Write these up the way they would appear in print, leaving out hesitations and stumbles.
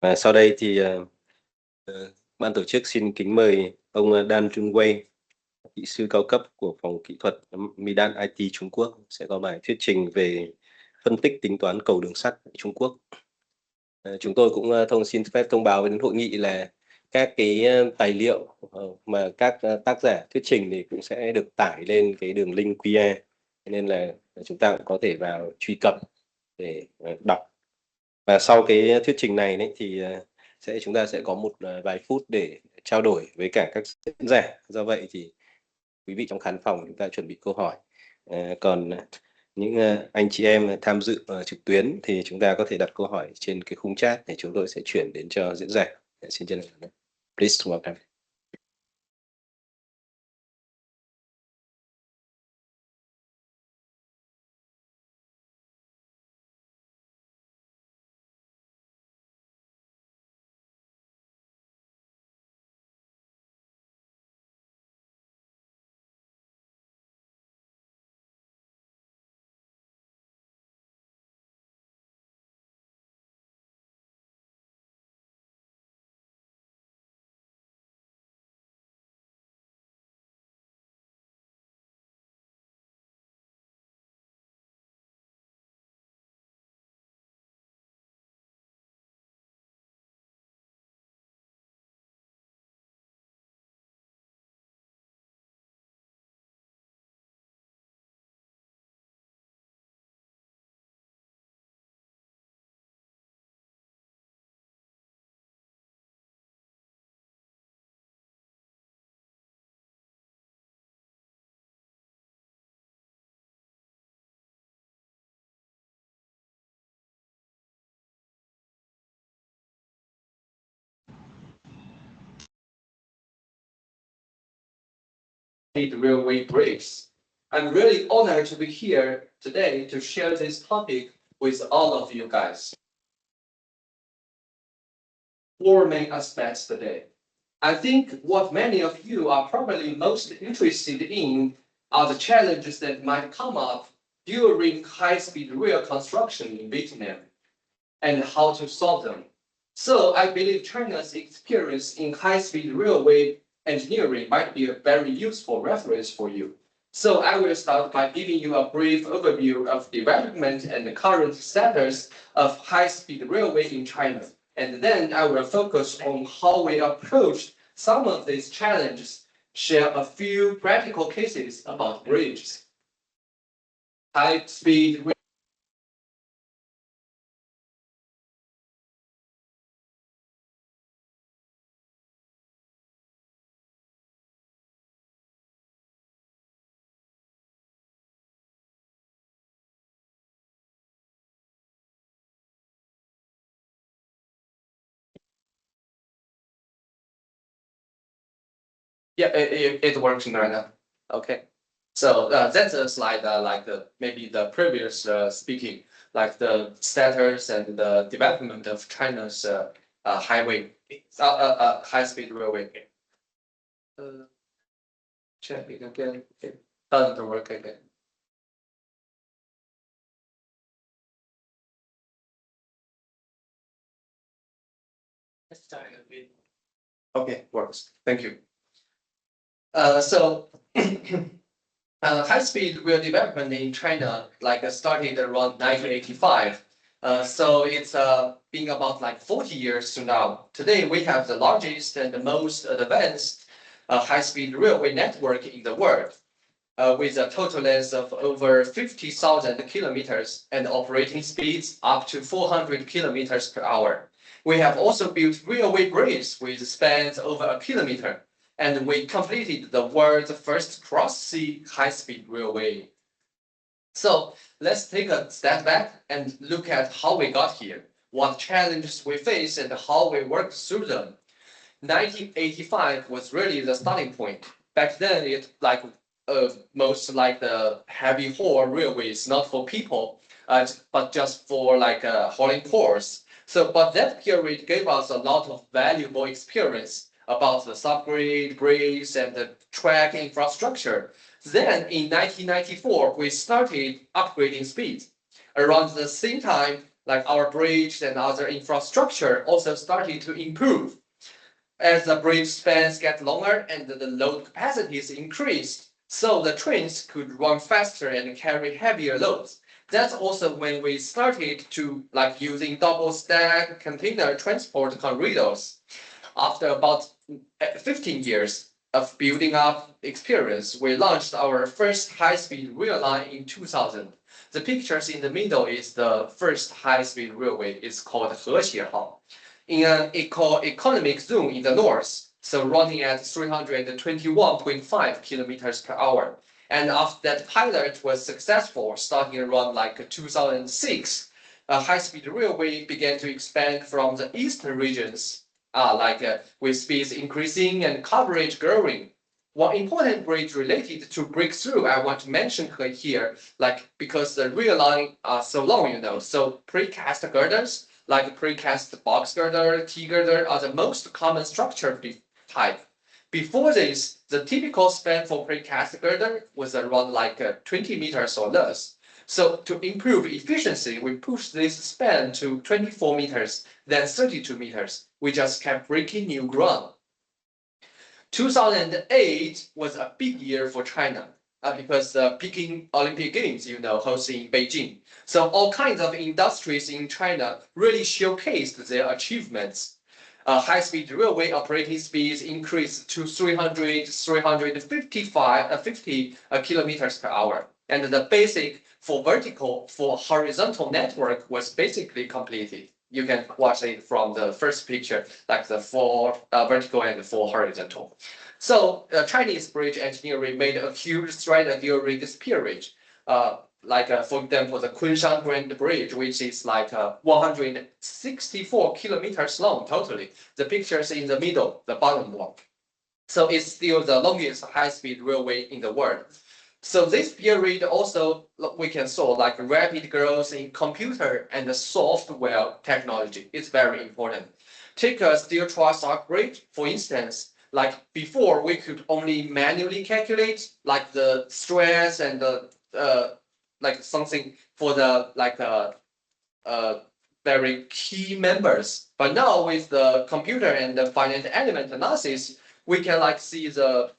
Và sau đây thì ban tổ chức xin kính mời ông Dan Yunwei, kỹ sư cao cấp của phòng kỹ thuật Midas IT Trung Quốc sẽ có bài thuyết trình về phân tích tính toán cầu đường sắt Trung Quốc. Chúng tôi cũng xin phép thông báo đến hội nghị là các cái tài liệu mà các tác giả thuyết trình thì cũng sẽ được tải lên cái đường link QR, nên là chúng ta cũng có thể vào truy cập để đọc. Và sau cái thuyết trình này đấy thì chúng ta sẽ có một vài phút để trao đổi với cả các diễn giả. Do vậy thì quý vị trong khán phòng chúng ta chuẩn bị câu hỏi. Còn những anh chị em tham dự trực tuyến thì chúng ta có thể đặt câu hỏi trên cái khung chat để chúng tôi sẽ chuyển đến cho diễn giả. Xin chân thành. Please welcome. The railway bridges. I'm really honored to be here today to share this topic with all of you guys. Four main aspects today. I think what many of you are probably most interested in are the challenges that might come up during high-speed rail construction in Vietnam and how to solve them. So I believe China's experience in high-speed railway engineering might be a very useful reference for you. So I will start by giving you a brief overview of development and the current status of high-speed railway in China. And then I will focus on how we approached some of these challenges, share a few practical cases about bridges. High-speed Yeah, it works right now. Okay. So that's a slide like maybe the previous speaking, like the status and the development of China's highway, high-speed railway. Check it again. It doesn't work again. Let's try again. Okay, works. Thank you. High-speed rail development in China started around 1985. So it's been about 40 years to now. Today we have the largest and the most advanced high-speed railway network in the world, with a total length of over 50,000 kilometers and operating speeds up to 400 kilometers per hour. We have also built railway bridges with spans over a kilometer, and we completed the world's first cross-sea high-speed railway. So let's take a step back and look at how we got here, what challenges we face, and how we worked through them. 1985 was really the starting point. Back then, it most like the heavy haul railways, not for people, but just for hauling cores. But that period gave us a lot of valuable experience about the subgrade, bridges, and the track infrastructure. Then in 1994, we started upgrading speeds. Around the same time, like our bridge and other infrastructure also started to improve. As the bridge spans get longer and the load capacities increased, so the trains could run faster and carry heavier loads. That's also when we started to like using double stack container transport corridors. After about 15 years of building up experience, we launched our first high-speed rail line in 2000. The pictures in the middle is the first high-speed railway. It's called Hexie in an economic zone in the north, so running at 321.5 kilometers per hour. And after that pilot was successful, starting around like 2006, a high-speed railway began to expand from the eastern regions, with speeds increasing and coverage growing. One important bridge related to breakthrough I want to mention here, like because the rail line are so long, so precast girders, like precast box girder, T girder, are the most common structure type. Before this, the typical span for precast girder was around like 20 meters or less. So to improve efficiency, we pushed this span to 24 meters, then 32 meters. We just kept breaking new ground. 2008 was a big year for China because the Peking Olympic Games, hosted in Beijing. So all kinds of industries in China really showcased their achievements. High-speed railway operating speeds increased to 50 kilometers per hour. And the basic for horizontal network was basically completed. You can watch it from the first picture, like the 4 vertical and the 4 horizontal. So Chinese bridge engineering made a huge stride during this period. For example, the Kunshan Grand Bridge, which is like 164 kilometers long totally. The pictures in the middle, the bottom block. So it's still the longest high-speed railway in the world. So this period also we can saw like rapid growth in computer and the software technology. It's very important. Take a steel truss arc bridge, for instance. Like before, we could only manually calculate like the stress and the like something for the very key members. But now with the computer and the finite element analysis, we can like see the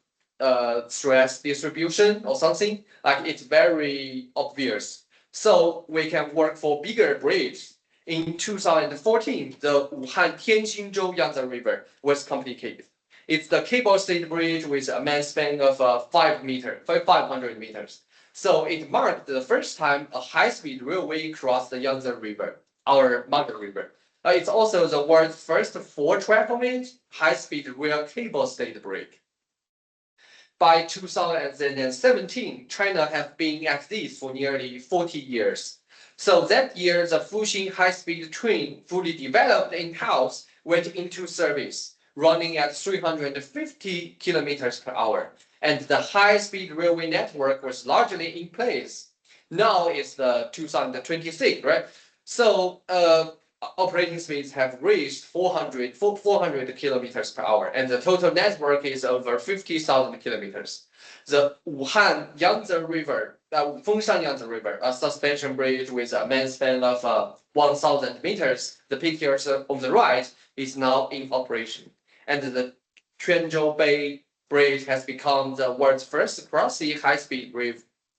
stress distribution or something, like it's very obvious. So we can work for bigger bridges. In 2014, the Wuhan-Tianxinzhou Yangtze River was completed. It's the cable-stayed bridge with a man span of 500 meters. So it marked the first time a high-speed railway crossed the Yangtze River, our mother river. It's also the world's first 4-track high-speed rail cable-stayed bridge. By 2017, China has been at this for nearly 40 years. So that year, the Fuxing high-speed train, fully developed in-house, went into service, running at 350 kilometers per hour. And the high-speed railway network was largely in place. Now it's the 2026, right? So operating speeds have reached 400 kilometers per hour, and the total network is over 50,000 kilometers. The Wuhan Yangtze River, Fengshan Yangtze River, a suspension bridge with a main span of 1,000 meters, the picture on the right is now in operation. And the Quanzhou Bay Bridge has become the world's first cross-sea high-speed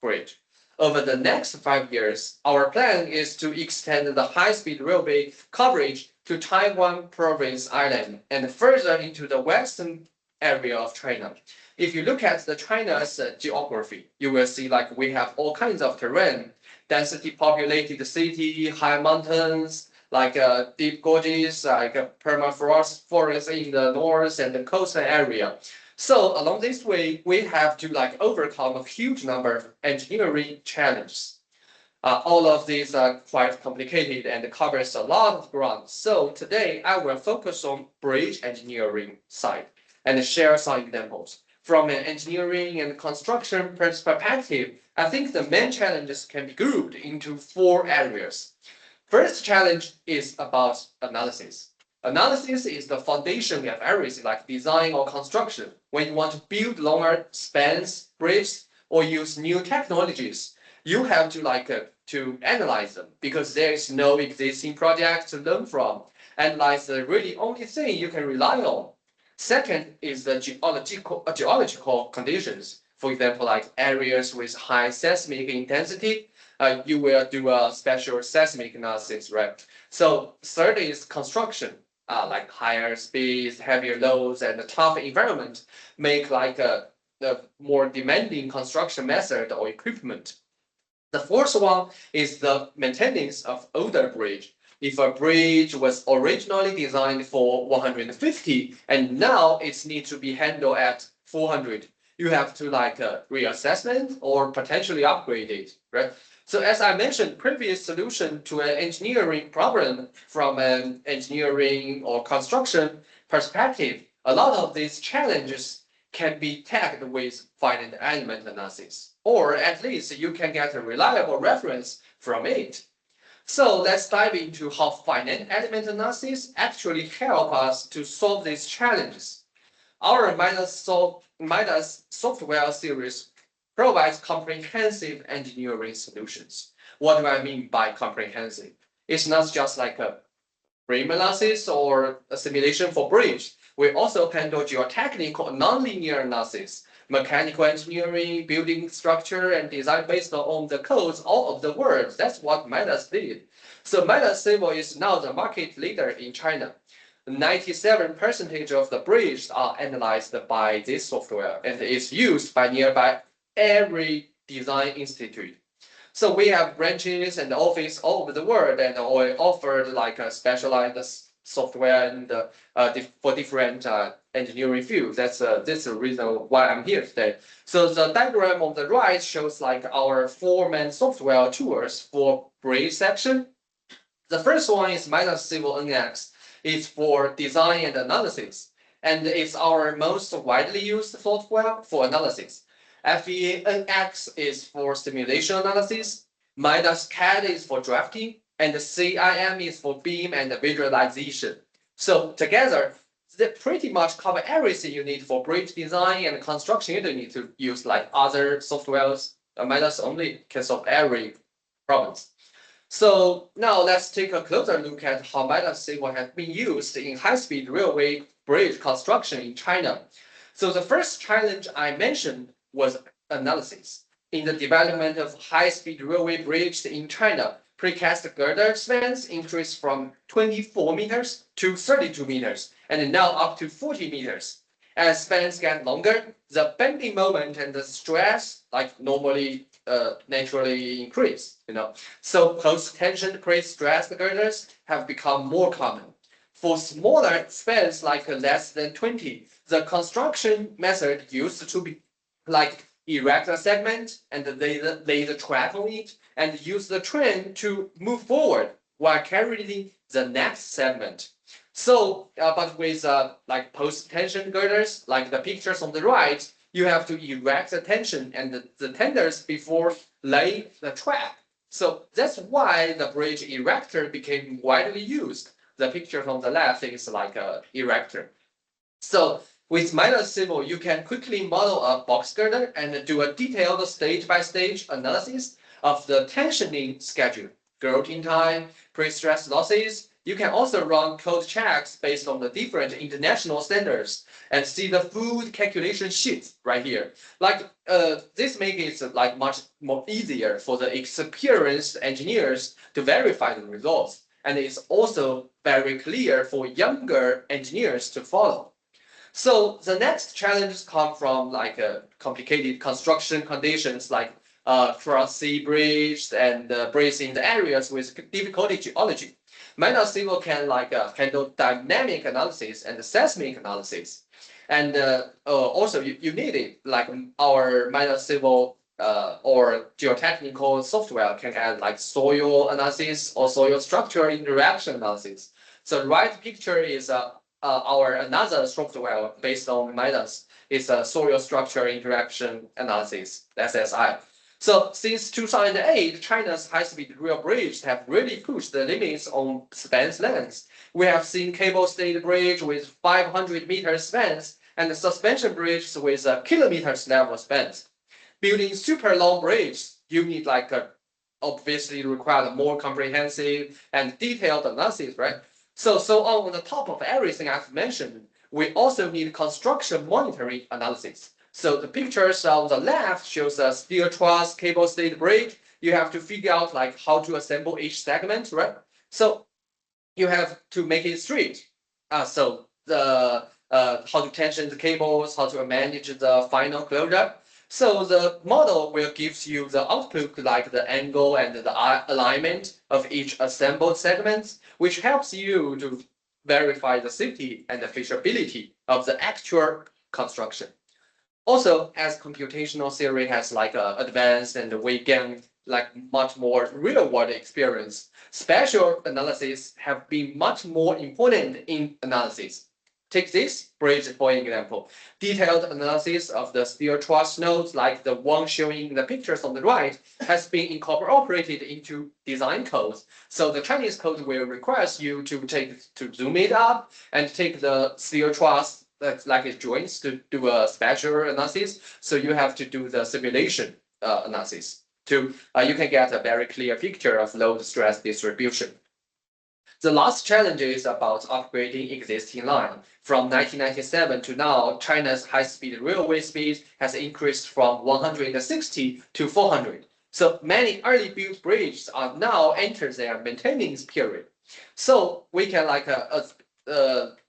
bridge. Over the next 5 years, our plan is to extend the high-speed railway coverage to Taiwan Province Island and further into the western area of China. If you look at the China's geography, you will see like we have all kinds of terrain, density populated city, high mountains, like deep gorges, like permafrost in the north and the coastal area. So along this way, we have to like overcome a huge number of engineering challenges. All of these are quite complicated and covers a lot of ground. So today I will focus on bridge engineering side and share some examples. From an engineering and construction perspective, I think the main challenges can be grouped into 4 areas. First challenge is about analysis. Analysis is the foundation of everything like design or construction. When you want to build longer spans, bridges, or use new technologies, you have to to analyze them because there is no existing project to learn from. Analyze the really only thing you can rely on. Second is the geological conditions. For example, like areas with high seismic intensity, you will do a special seismic analysis, right? So third is construction, like higher speeds, heavier loads, and a tough environment make the more demanding construction method or equipment. The fourth one is the maintenance of older bridge. If a bridge was originally designed for 150 and now it's need to be handled at 400, you have to reassessment or potentially upgrade it, right? So as I mentioned, previous solution to an engineering problem from an engineering or construction perspective, a lot of these challenges can be tackled with finite element analysis, or at least you can get a reliable reference from it. So let's dive into how finite element analysis actually help us to solve these challenges. Our Midas software series provides comprehensive engineering solutions. What do I mean by comprehensive? It's not just like a frame analysis or a simulation for bridge. We also handle geotechnical nonlinear analysis, mechanical engineering, building structure, and design based on the codes all of the world. That's what Midas did. So Midas Civil is now the market leader in China. 97% of the bridges are analyzed by this software and is used by nearby every design institute. So we have branches and office all over the world, and we offered like a specialized software and for different engineering fields. That's the reason why I'm here today. So the diagram on the right shows like our four main software tools for bridge section. The first one is Midas Civil NX. It's for design and analysis, and it's our most widely used software for analysis. FENX is for simulation analysis, Midas CAD is for drafting, and the CIM is for beam and visualization. So together, they pretty much cover everything you need for bridge design and construction. You don't need to use like other softwares. Midas only can solve every problem. So now let's take a closer look at how Midas Civil has been used in high-speed railway bridge construction in China. So the first challenge I mentioned was analysis. In the development of high-speed railway bridges in China, precast girder spans increased from 24 meters to 32 meters, and now up to 40 meters. As spans get longer, the bending moment and the stress naturally increase, So post-tension pre-stressed girders have become more common. For smaller spans like less than 20, the construction method used to be like erect a segment and lay the track on it and use the train to move forward while carrying the next segment. So, but with like post-tension girders, like the pictures on the right, you have to erect the tension and the tenders before laying the track. So that's why the bridge erector became widely used. The picture on the left is like a erector. So with Midas Civil, you can quickly model a box girder and do a detailed stage-by-stage analysis of the tensioning schedule, grouting time, pre-stress losses. You can also run code checks based on the different international standards and see the full calculation sheets right here. This makes it like much more easier for the experienced engineers to verify the results, and it's also very clear for younger engineers to follow. So the next challenges come from complicated construction conditions like cross-sea bridges and bridges in the areas with difficult geology. Midas Civil can handle dynamic analysis and seismic analysis. And also you need it, like our Midas Civil or geotechnical software can add like soil analysis or soil structure interaction analysis. So the right picture is our another software based on Midas is a soil structure interaction analysis, SSI. So since 2008, China's high-speed rail bridges have really pushed the limits on spans lengths. We have seen cable-stayed bridge with 500-meter spans and suspension bridges with kilometers level spans. Building super long bridges you need like a obviously require a more comprehensive and detailed analysis, right? So on the top of everything I've mentioned, we also need construction monitoring analysis. So the pictures on the left shows a steel truss cable stayed bridge. You have to figure out like how to assemble each segment, right? So you have to make it straight. So the how to tension the cables, how to manage the final closure. So the model will give you the output like the angle and the alignment of each assembled segment, which helps you to verify the safety and the feasibility of the actual construction. Also, as computational theory has like advanced and we gain like much more real world experience, spatial analysis have been much more important in analysis. Take this bridge for example. Detailed analysis of the steel truss nodes, like the one showing in the pictures on the right, has been incorporated into design codes. So the Chinese code will requires you to zoom it up and take the steel truss that's like it joins to do a spatial analysis. So you have to do the simulation analysis to you can get a very clear picture of load stress distribution. The last challenge is about upgrading existing line. From 1997 to now, China's high-speed railway speed has increased from 160 to 400. So many early built bridges are now enter their maintenance period. So we can like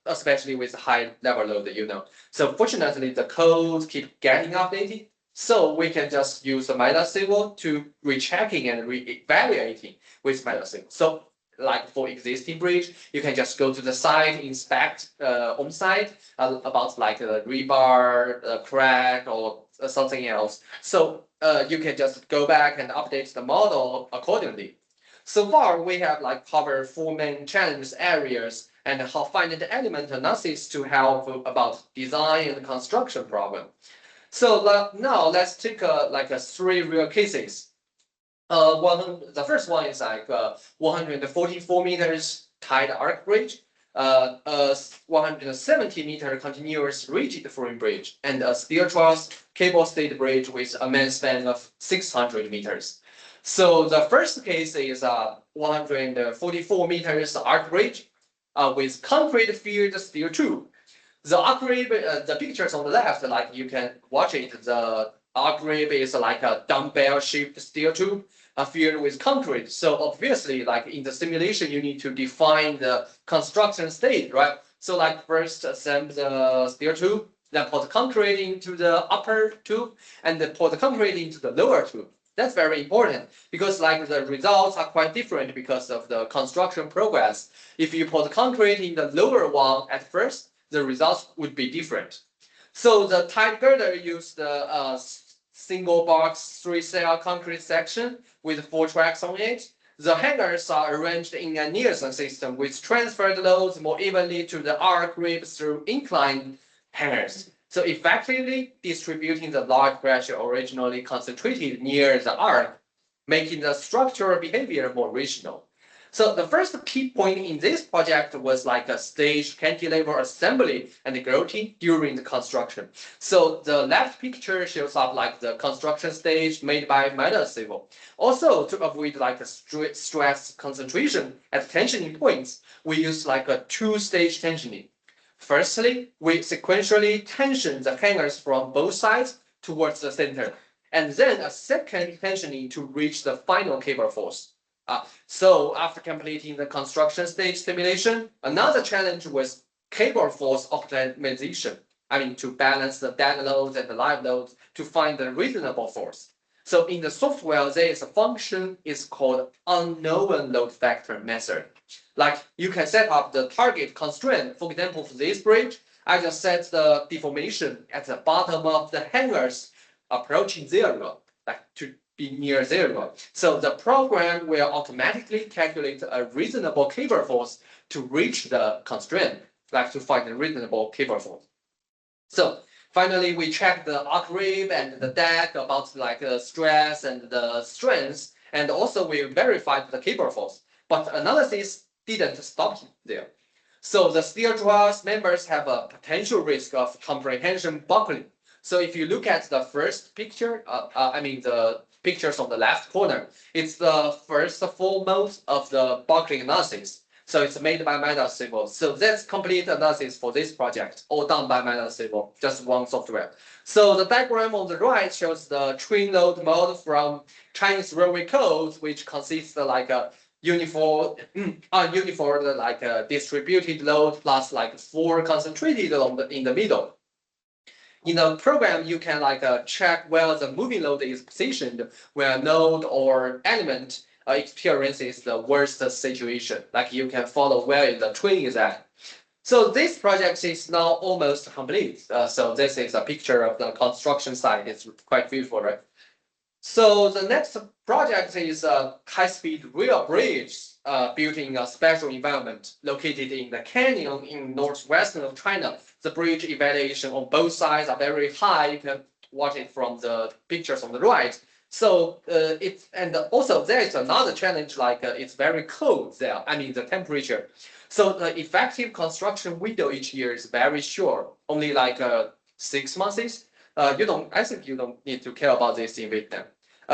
especially with high level load, you know. So fortunately, the codes keep getting updated. So we can just use the Midas symbol to rechecking and re-evaluating with Midas symbol. So like for existing bridge, you can just go to the site, inspect on site about like a rebar, crack, or something else. So you can just go back and update the model accordingly. So far, we have like covered four main challenge areas and how finite element analysis to help about design and construction problem. So now let's take like three real cases. The first one is like 144 meters tied arc bridge, a 170 meter continuous rigid frame bridge, and a steel truss cable stayed bridge with a main span of 600 meters. So the first case is a 144 meters arc bridge with concrete filled steel tube. The arc rib, the pictures on the left, like you can watch it. The arc rib is like a dumbbell-shaped steel tube filled with concrete. So obviously, like in the simulation, you need to define the construction state, right? So like first assemble the steel tube, then pour the concrete into the upper tube, and then pour the concrete into the lower tube. That's very important because like the results are quite different because of the construction progress. If you pour the concrete in the lower one at first, the results would be different. So the tight girder used the single box 3-cell concrete section with 4 tracks on it. The hangers are arranged in a Nielsen system which transferred loads more evenly to the arc rib through inclined hangers. So effectively distributing the large pressure originally concentrated near the arc, making the structural behavior more rational. So the first key point in this project was like a staged cantilever assembly and grouting during the construction. So the left picture shows up like the construction stage made by Midas Civil. Also to avoid like a stress concentration at tensioning points, we use like a two-stage tensioning. Firstly, we sequentially tension the hangers from both sides towards the center, and then a second tensioning to reach the final cable force. So after completing the construction stage simulation, another challenge was cable force optimization. I mean, to balance the dead loads and the live loads to find the reasonable force. So in the software, there is a function is called unknown load factor method. Like you can set up the target constraint. For example, for this bridge, I just set the deformation at the bottom of the hangers approaching zero, like to be near zero. So the program will automatically calculate a reasonable cable force to reach the constraint, like to find a reasonable cable force. So finally, we check the arc rib and the deck about like the stress and the strength, and also we verified the cable force. But analysis didn't stop there. So the steel truss members have a potential risk of comprehension buckling. So if you look at the first picture, I mean the pictures on the left corner. It's the first full mode of the buckling analysis. So it's made by Midas Civil. So that's complete analysis for this project, all done by Midas Civil, just one software. So the diagram on the right shows the train load mode from Chinese railway code, which consists of like a uniform, like a distributed load plus like 4 concentrated load in the middle. In the program, you can like check where the moving load is positioned, where a node or element experiences the worst situation. Like you can follow where the train is at. So this project is now almost complete. So this is a picture of the construction site. It's quite beautiful, right? So the next project is a high-speed rail bridge built in a special environment located in the canyon in northwestern of China. The bridge evaluation on both sides are very high. You can watch it from the pictures on the right. So also there is another challenge, like it's very cold there. I mean the temperature. So the effective construction window each year is very short, only like 6 months. I think you don't need to care about this in Vietnam.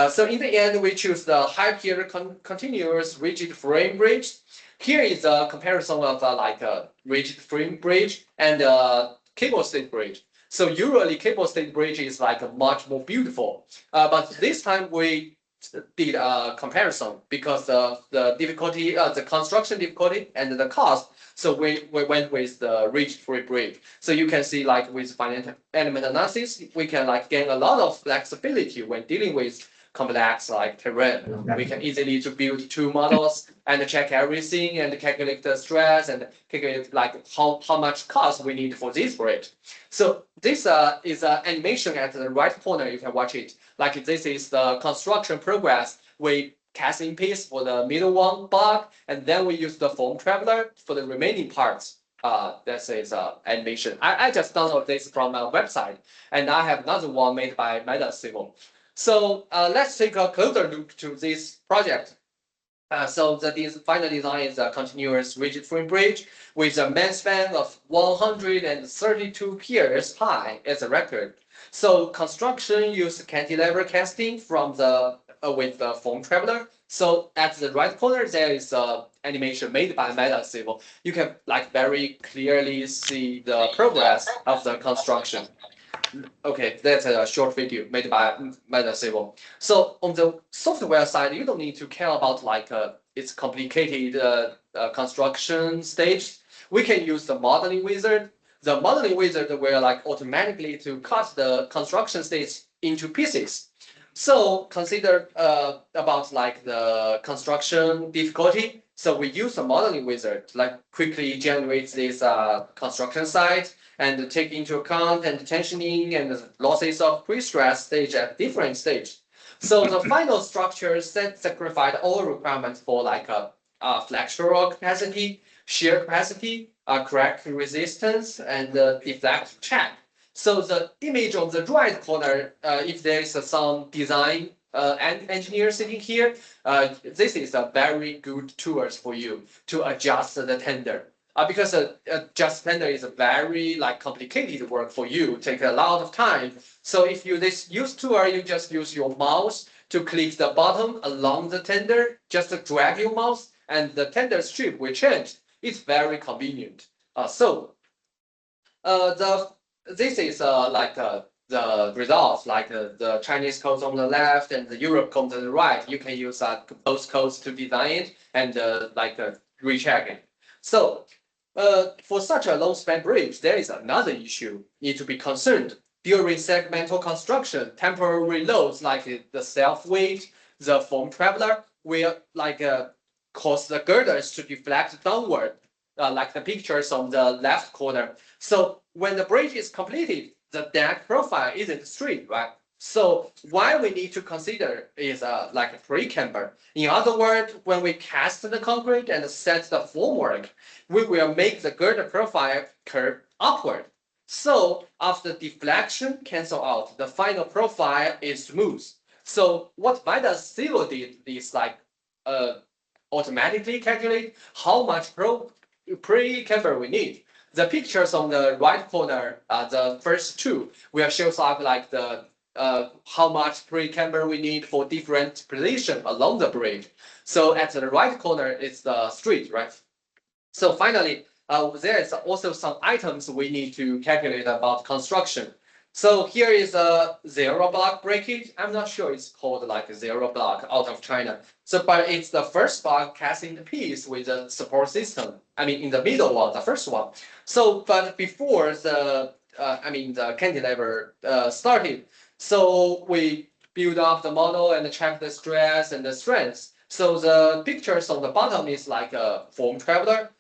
So in the end, we choose the high pier continuous rigid frame bridge. Here is a comparison of like a rigid frame bridge and a cable stayed bridge. So usually cable stayed bridge is like much more beautiful, but this time we did a comparison because of the difficulty, the construction difficulty and the cost. So we went with the rigid frame bridge. So you can see like with finite element analysis, we can like gain a lot of flexibility when dealing with complex like terrain. We can easily to build 2 models and check everything and calculate the stress and calculate like how much cost we need for this bridge. So this is an animation at the right corner. You can watch it. Like this is the construction progress. We cast in piece for the middle one block, and then we use the foam traveler for the remaining parts. This is animation. I just downloaded this from a website, and I have another one made by Midas Civil. So let's take a closer look to this project. So the final design is a continuous rigid frame bridge with a main span of 132 piers high as a record. So construction used cantilever casting from the with the foam traveler. So at the right corner there is a animation made by Midas Civil. You can like very clearly see the progress of the construction. Okay, that's a short video made by Midas Civil. So on the software side, you don't need to care about like its complicated construction stage. We can use the modeling wizard. The modeling wizard will like automatically to cut the construction stage into pieces. So consider about like the construction difficulty. So we use the modeling wizard to like quickly generate this construction site and take into account and tensioning and the losses of pre-stress stage at different stage. So the final structure sacrificed all requirements for like a flexural capacity, shear capacity, crack resistance, and deflect check. So the image on the right corner, if there is some design engineer sitting here, this is a very good tools for you to adjust the tender. Because adjust tender is a very like complicated work for you, take a lot of time. So if you use tool, you just use your mouse to click the bottom along the tender, just drag your mouse, and the tender strip will change. It's very convenient. This is like the results, like the Chinese codes on the left and the Europe code on the right. You can use both codes to design it and recheck it. So for such a long span bridge, there is another issue need to be concerned. During segmental construction, temporary loads like the self weight, the foam traveler will like cause the girders to deflect downward, like the pictures on the left corner. So when the bridge is completed, the deck profile isn't straight, right? So why we need to consider is like a pre-camber. In other words, when we cast the concrete and set the formwork, we will make the girder profile curve upward. So after deflection cancel out, the final profile is smooth. So what Midas Civil did is like automatically calculate how much pre-camber we need. The pictures on the right corner, the first two, will show up like the how much pre-camber we need for different position along the bridge. So at the right corner is the street, right? So finally, there is also some items we need to calculate about construction. So here is a zero block breakage. I'm not sure it's called like a zero block out of China. So, but it's the first block cast in piece with a support system. I mean, in the middle one, the first one. So, but before the cantilever started, so we build up the model and check the stress and the strength. So the pictures on the bottom is like a form traveler.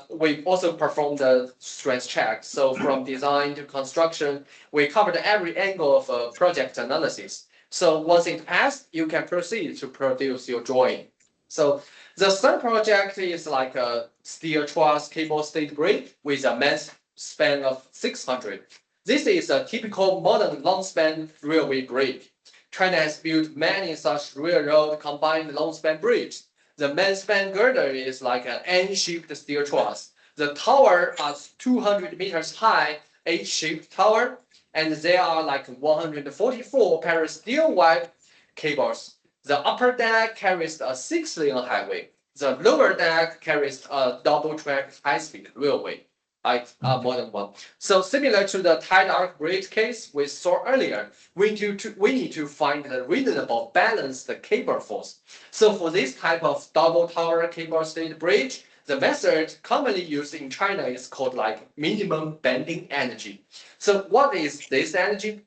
We also performed the stress check. So from design to construction, we covered every angle of a project analysis. So once it passed, you can proceed to produce your drawing. So the third project is like a steel truss cable stayed bridge with a main span of 600. This is a typical modern long span railway bridge. China has built many such railroad combined long span bridges. The main span girder is like an N-shaped steel truss. The tower is 200 meters high, H-shaped tower, and there are like 144 pair of steel wire cables. The upper deck carries a 6-lane highway. The lower deck carries a double-track high-speed railway. More than one. So similar to the tied arc bridge case we saw earlier, we need to find the reasonable balanced cable force. So for this type of double tower cable stayed bridge, the method commonly used in China is called like minimum bending energy. So what is this energy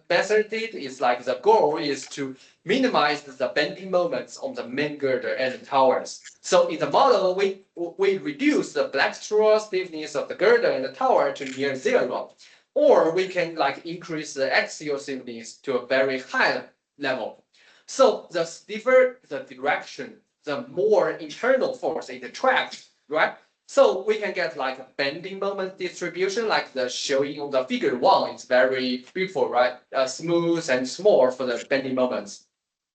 method did is like the goal is to minimize the bending moments on the main girder and the towers. So in the model, we reduce the black straw stiffness of the girder and the tower to near zero, or we can like increase the axial stiffness to a very high level. So the stiffer the direction, the more internal force it attracts, right? So we can get like a bending moment distribution, like the showing on the figure 1. It's very beautiful, right? Smooth and small for the bending moments.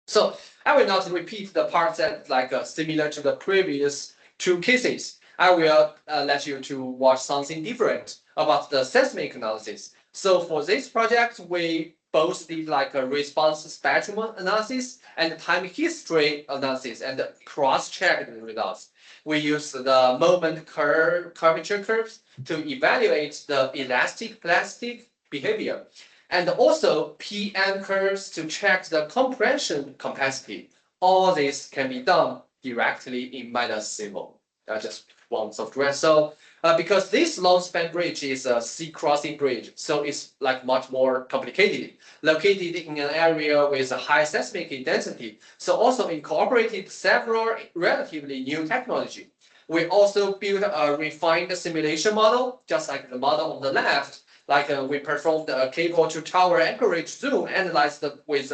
So I will not repeat the parts that like similar to the previous two cases. I will let you to watch something different about the seismic analysis. So for this project, we both did like a response spectrum analysis and time history analysis and cross-checked the results. We use the moment curvature curves to evaluate the elastic plastic behavior, and also PM curves to check the compression capacity. All this can be done directly in Midas Civil. Just one software. So because this long span bridge is a sea crossing bridge, so it's like much more complicated, located in an area with a high seismic intensity. So also incorporated several relatively new technology. We also built a refined simulation model, just like the model on the left. Like we performed a cable to tower anchorage zoom analyzed with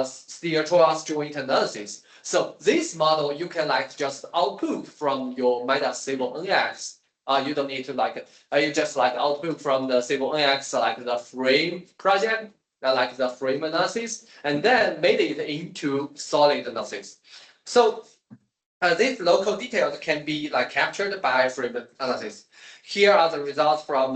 steel truss joint analysis. So this model you can like just output from your Midas Civil NX. You don't need to like you just like output from the Civil NX like the frame project, like the frame analysis, and then made it into solid analysis. So these local details can be like captured by frame analysis. Here are the results from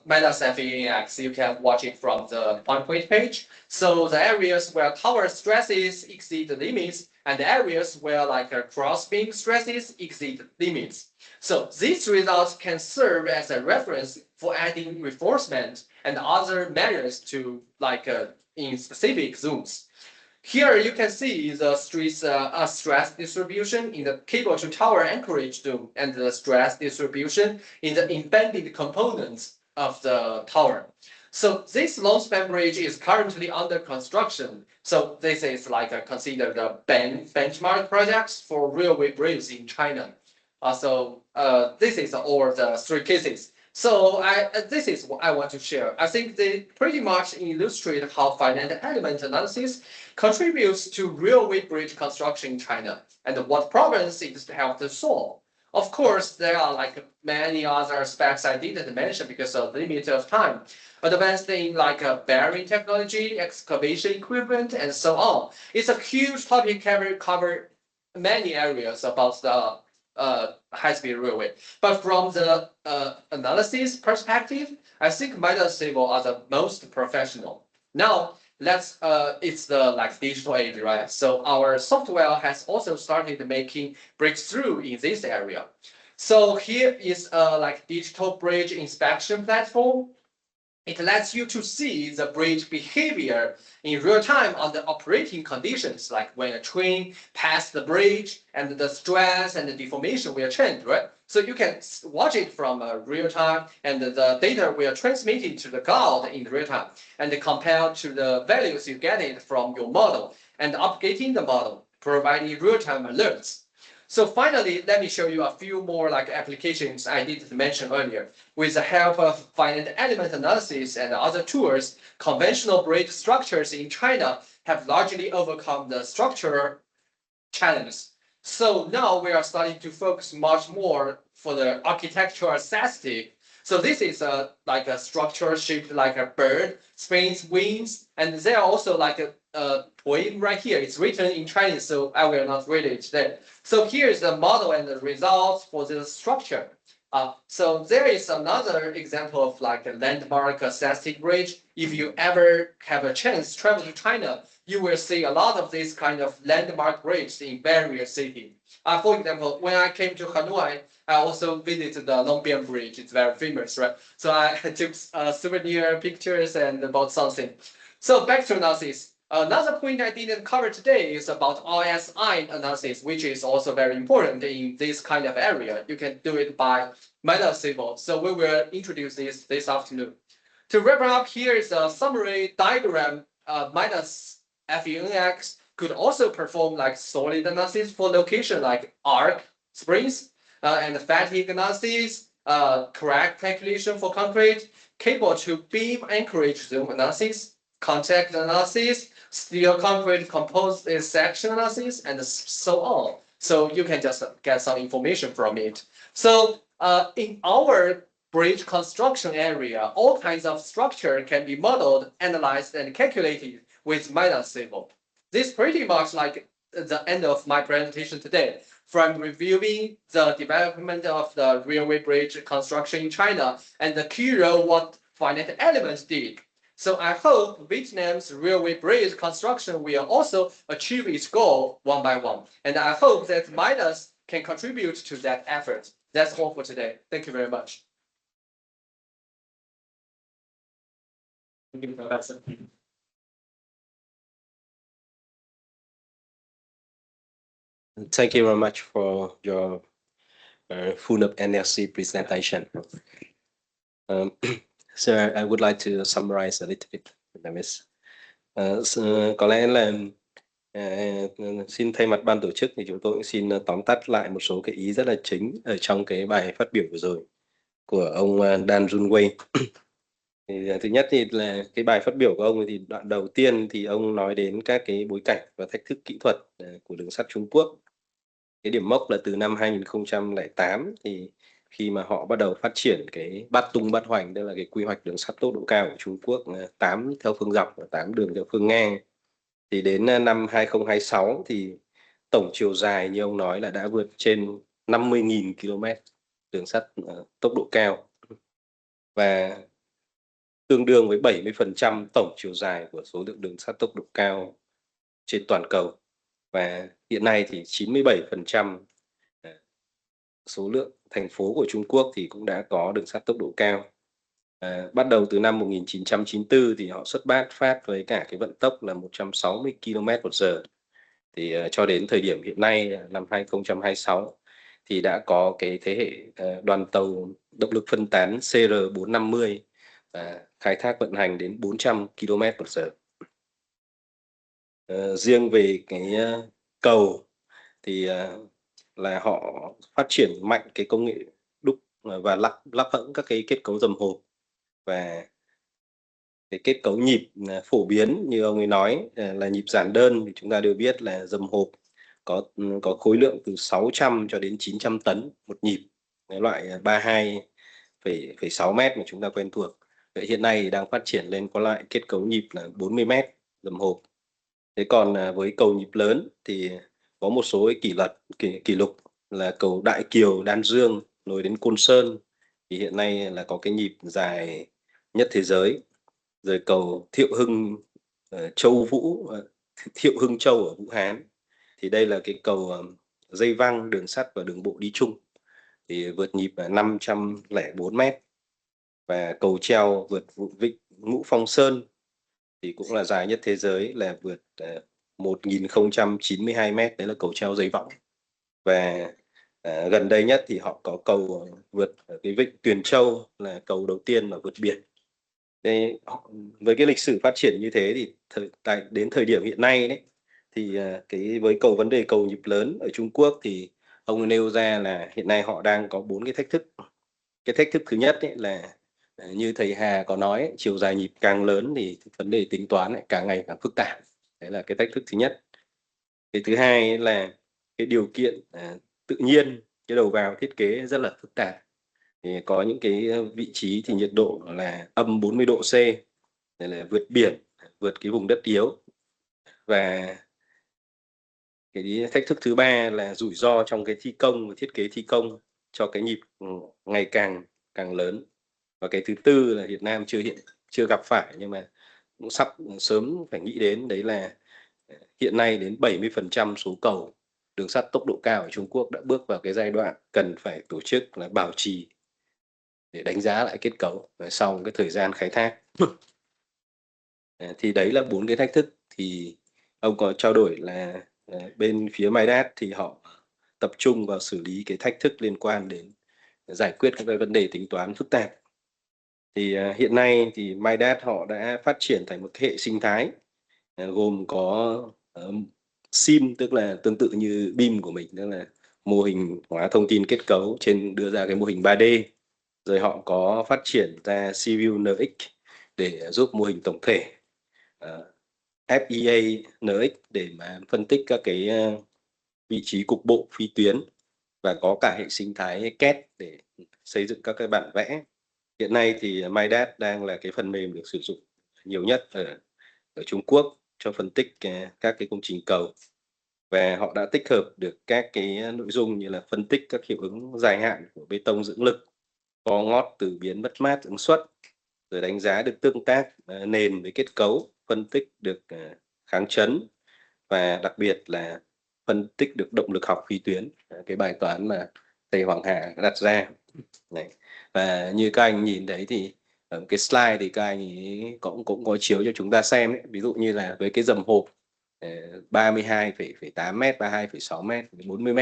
Midas FEAX. You can watch it from the PowerPoint page. So the areas where tower stresses exceed the limits, and the areas where like cross beam stresses exceed limits. So these results can serve as a reference for adding reinforcement and other measures to like in specific zones. Here you can see the stress distribution in the cable to tower anchorage zoom and the stress distribution in the embedded components of the tower. So this long span bridge is currently under construction. So this is like considered a benchmark projects for railway bridges in China. This is all the three cases. So this is what I want to share. I think they pretty much illustrate how finite element analysis contributes to railway bridge construction in China and what problems it helps to solve. Of course, there are like many other aspects I didn't mention because of the limit of time. Advanced in like bearing technology, excavation equipment, and so on. It's a huge topic cover many areas about the high-speed railway. But from the analysis perspective, I think Midas Civil are the most professional. Now, it's the like digital age, right? So our software has also started making breakthrough in this area. So here is a like digital bridge inspection platform. It lets you to see the bridge behavior in real time on the operating conditions, like when a train passed the bridge and the stress and the deformation will change, right? So you can watch it from real time, and the data will transmit it to the cloud in real time and compare to the values you get it from your model and updating the model, providing real-time alerts. So finally, let me show you a few more like applications I didn't mention earlier. With the help of finite element analysis and other tools, conventional bridge structures in China have largely overcome the structural challenges. So now we are starting to focus much more for the architectural aesthetic. So this is like a structure shaped like a bird, spins wings, and there are also like a poem right here. It's written in Chinese, so I will not read it today. So here's the model and the results for this structure. So there is another example of like a landmark aesthetic bridge. If you ever have a chance to travel to China, you will see a lot of these kind of landmark bridges in various cities. For example, when I came to Hanoi, I also visited the Longbian Bridge. It's very famous, right? So I took souvenir pictures and bought something. So back to analysis. Another point I didn't cover today is about RSI analysis, which is also very important in this kind of area. You can do it by Midas symbol. So we will introduce this afternoon. To wrap up, here is a summary diagram. Midas FENX could also perform like solid analysis for location like arc, springs, and fatigue analysis, correct calculation for concrete, cable to beam anchorage zoom analysis, contact analysis, steel concrete composite section analysis, and so on. So you can just get some information from it. So in our bridge construction area, all kinds of structure can be modeled, analyzed, and calculated with Midas symbol. This pretty much like the end of my presentation today. From reviewing the development of the railway bridge construction in China and the key role what finite elements did. So I hope Vietnam's railway bridge construction will also achieve its goal one by one. And I hope that Midas can contribute to that effort. That's all for today. Thank you very much. Thank you very much for your full of energy presentation. So I would like to summarize a little bit. Có lẽ là xin thay mặt ban tổ chức thì chúng tôi cũng xin tóm tắt lại một số cái ý rất là chính ở trong cái bài phát biểu vừa rồi của ông Dan Yunwei. Thì thứ nhất thì là cái bài phát biểu của ông thì đoạn đầu tiên thì ông nói đến các cái bối cảnh và thách thức kỹ thuật của đường sắt Trung Quốc. Cái điểm mốc là từ năm 2008 thì khi mà họ bắt đầu phát triển cái bát tung bát hoành, tức là cái quy hoạch đường sắt tốc độ cao của Trung Quốc 8 theo phương dọc và 8 đường theo phương ngang. Thì đến năm 2026 thì tổng chiều dài như ông nói là đã vượt trên 50.000 km đường sắt tốc độ cao và tương đương với 70% tổng chiều dài của số lượng đường sắt tốc độ cao trên toàn cầu. Và hiện nay thì 97% số lượng thành phố của Trung Quốc thì cũng đã có đường sắt tốc độ cao. Bắt đầu từ năm 1994 thì họ xuất phát với cả cái vận tốc là 160 km/h. Thì cho đến thời điểm hiện nay năm 2026 thì đã có cái thế hệ đoàn tàu động lực phân tán CR450 khai thác vận hành đến 400 km/h. Riêng về cái cầu thì là họ phát triển mạnh cái công nghệ đúc và lắp hẫng các cái kết cấu dầm hộp, và cái kết cấu nhịp phổ biến như ông ấy nói là nhịp giản đơn. Thì chúng ta đều biết là dầm hộp có khối lượng từ 600 cho đến 900 tấn một nhịp, cái loại 32,6 mét mà chúng ta quen thuộc. Vậy hiện nay đang phát triển lên có loại kết cấu nhịp là 40 mét dầm hộp. Thế còn với cầu nhịp lớn thì có một số kỷ lục là cầu Đại Kiều Đan Dương nối đến Côn Sơn thì hiện nay là có cái nhịp dài nhất thế giới, rồi cầu Thiệu Hưng Châu Vũ, Thiệu Hưng Châu ở Vũ Hán. Thì đây là cái cầu dây văng đường sắt và đường bộ đi chung, thì vượt nhịp là 504 mét. Và cầu treo vượt vịnh Ngũ Phong Sơn thì cũng là dài nhất thế giới, là vượt 1092 mét, đấy là cầu treo dây võng. Và gần đây nhất thì họ có cầu vượt ở cái vịnh Tuyền Châu, là cầu đầu tiên mà vượt biển. Đây, với cái lịch sử phát triển như thế thì đến thời điểm hiện nay đấy, thì với vấn đề cầu nhịp lớn ở Trung Quốc thì ông nêu ra là hiện nay họ đang có 4 cái thách thức. Cái thách thức thứ nhất ấy là như thầy Hà có nói ấy, chiều dài nhịp càng lớn thì vấn đề tính toán lại càng ngày càng phức tạp. Đấy là cái thách thức thứ nhất. Cái thứ hai là cái điều kiện tự nhiên, cái đầu vào thiết kế rất là phức tạp. Thì có những cái vị trí thì nhiệt độ là âm 40 độ C, này là vượt biển, vượt cái vùng đất yếu. Và cái thách thức thứ ba là rủi ro trong cái thi công và thiết kế thi công cho cái nhịp ngày càng càng lớn. Và cái thứ tư là Việt Nam chưa gặp phải, nhưng mà cũng sớm phải nghĩ đến, đấy là hiện nay đến 70% số cầu đường sắt tốc độ cao ở Trung Quốc đã bước vào cái giai đoạn cần phải tổ chức là bảo trì để đánh giá lại kết cấu sau cái thời gian khai thác. Thì đấy là 4 cái thách thức. Thì ông có trao đổi là bên phía Midas thì họ tập trung vào xử lý cái thách thức liên quan đến giải quyết các cái vấn đề tính toán phức tạp. Thì hiện nay thì Midas họ đã phát triển thành một cái hệ sinh thái gồm có SIM, tức là tương tự như BIM của mình, tức là mô hình hóa thông tin kết cấu đưa ra cái mô hình 3D. Rồi họ có phát triển ra Civil NX để giúp mô hình tổng thể, FEA NX để mà phân tích các cái vị trí cục bộ phi tuyến, và có cả hệ sinh thái CAD để xây dựng các cái bản vẽ. Hiện nay thì Midas đang là cái phần mềm được sử dụng nhiều nhất ở Trung Quốc cho phân tích các cái công trình cầu. Và họ đã tích hợp được các cái nội dung như là phân tích các hiệu ứng dài hạn của bê tông dưỡng lực, co ngót từ biến mất mát ứng suất, rồi đánh giá được tương tác nền với kết cấu, phân tích được kháng chấn, và đặc biệt là phân tích được động lực học phi tuyến, cái bài toán mà thầy Hoàng Hà đặt ra. Đấy. Và như các anh nhìn thấy thì ở cái slide thì các anh ấy cũng có chiếu cho chúng ta xem ấy. Ví dụ như là với cái dầm hộp 32,8 m, 32,6 m, 40 m,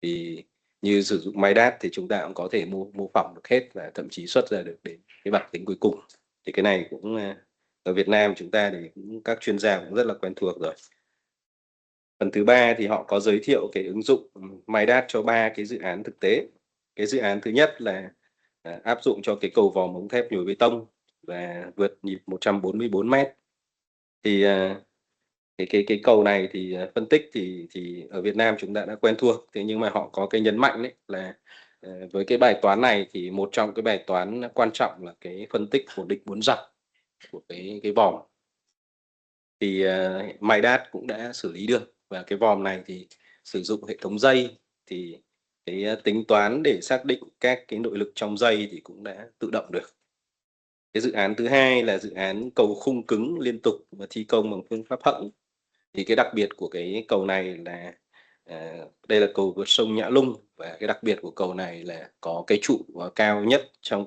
thì như sử dụng Midas thì chúng ta cũng có thể mô phỏng được hết, và thậm chí xuất ra được đến cái bản tính cuối cùng. Thì cái này cũng ở Việt Nam chúng ta thì các chuyên gia cũng rất là quen thuộc rồi. Phần thứ ba thì họ có giới thiệu cái ứng dụng Midas cho 3 cái dự án thực tế. Cái dự án thứ nhất là áp dụng cho cái cầu vòm ống thép nhồi bê tông và vượt nhịp 144 m. Thì cái cầu này thì phân tích thì ở Việt Nam chúng ta đã quen thuộc. Thế nhưng mà họ có cái nhấn mạnh đấy là với cái bài toán này thì một trong cái bài toán quan trọng là cái phân tích ổn định uốn dọc của cái vòm. Thì Midas cũng đã xử lý được, và cái vòm này thì sử dụng hệ thống dây, thì cái tính toán để xác định các cái nội lực trong dây thì cũng đã tự động được. Cái dự án thứ hai là dự án cầu khung cứng liên tục và thi công bằng phương pháp hẫng. Thì cái đặc biệt của cái cầu này là đây là cầu vượt sông Nhã Lung, và cái đặc biệt của cầu này là có cái trụ cao nhất trong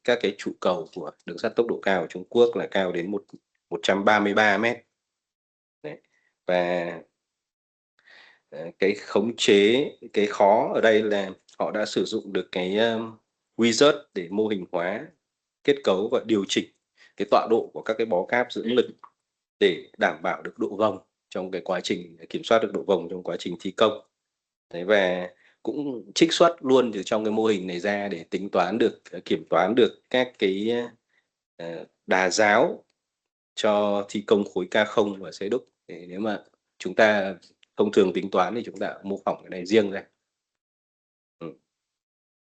các cái trụ cầu của đường sắt tốc độ cao ở Trung Quốc, là cao đến 133 m. Đấy. Và cái khống chế, cái khó ở đây là họ đã sử dụng được cái wizard để mô hình hóa kết cấu và điều chỉnh cái tọa độ của các cái bó cáp dưỡng lực để đảm bảo được độ vòng trong cái quá trình kiểm soát được độ vòng trong quá trình thi công. Đấy, và cũng trích xuất luôn từ trong cái mô hình này ra để tính toán được, kiểm toán được các cái đà giáo cho thi công khối K0 và xe đúc. Để nếu mà chúng ta thông thường tính toán thì chúng ta mô phỏng cái này riêng ra.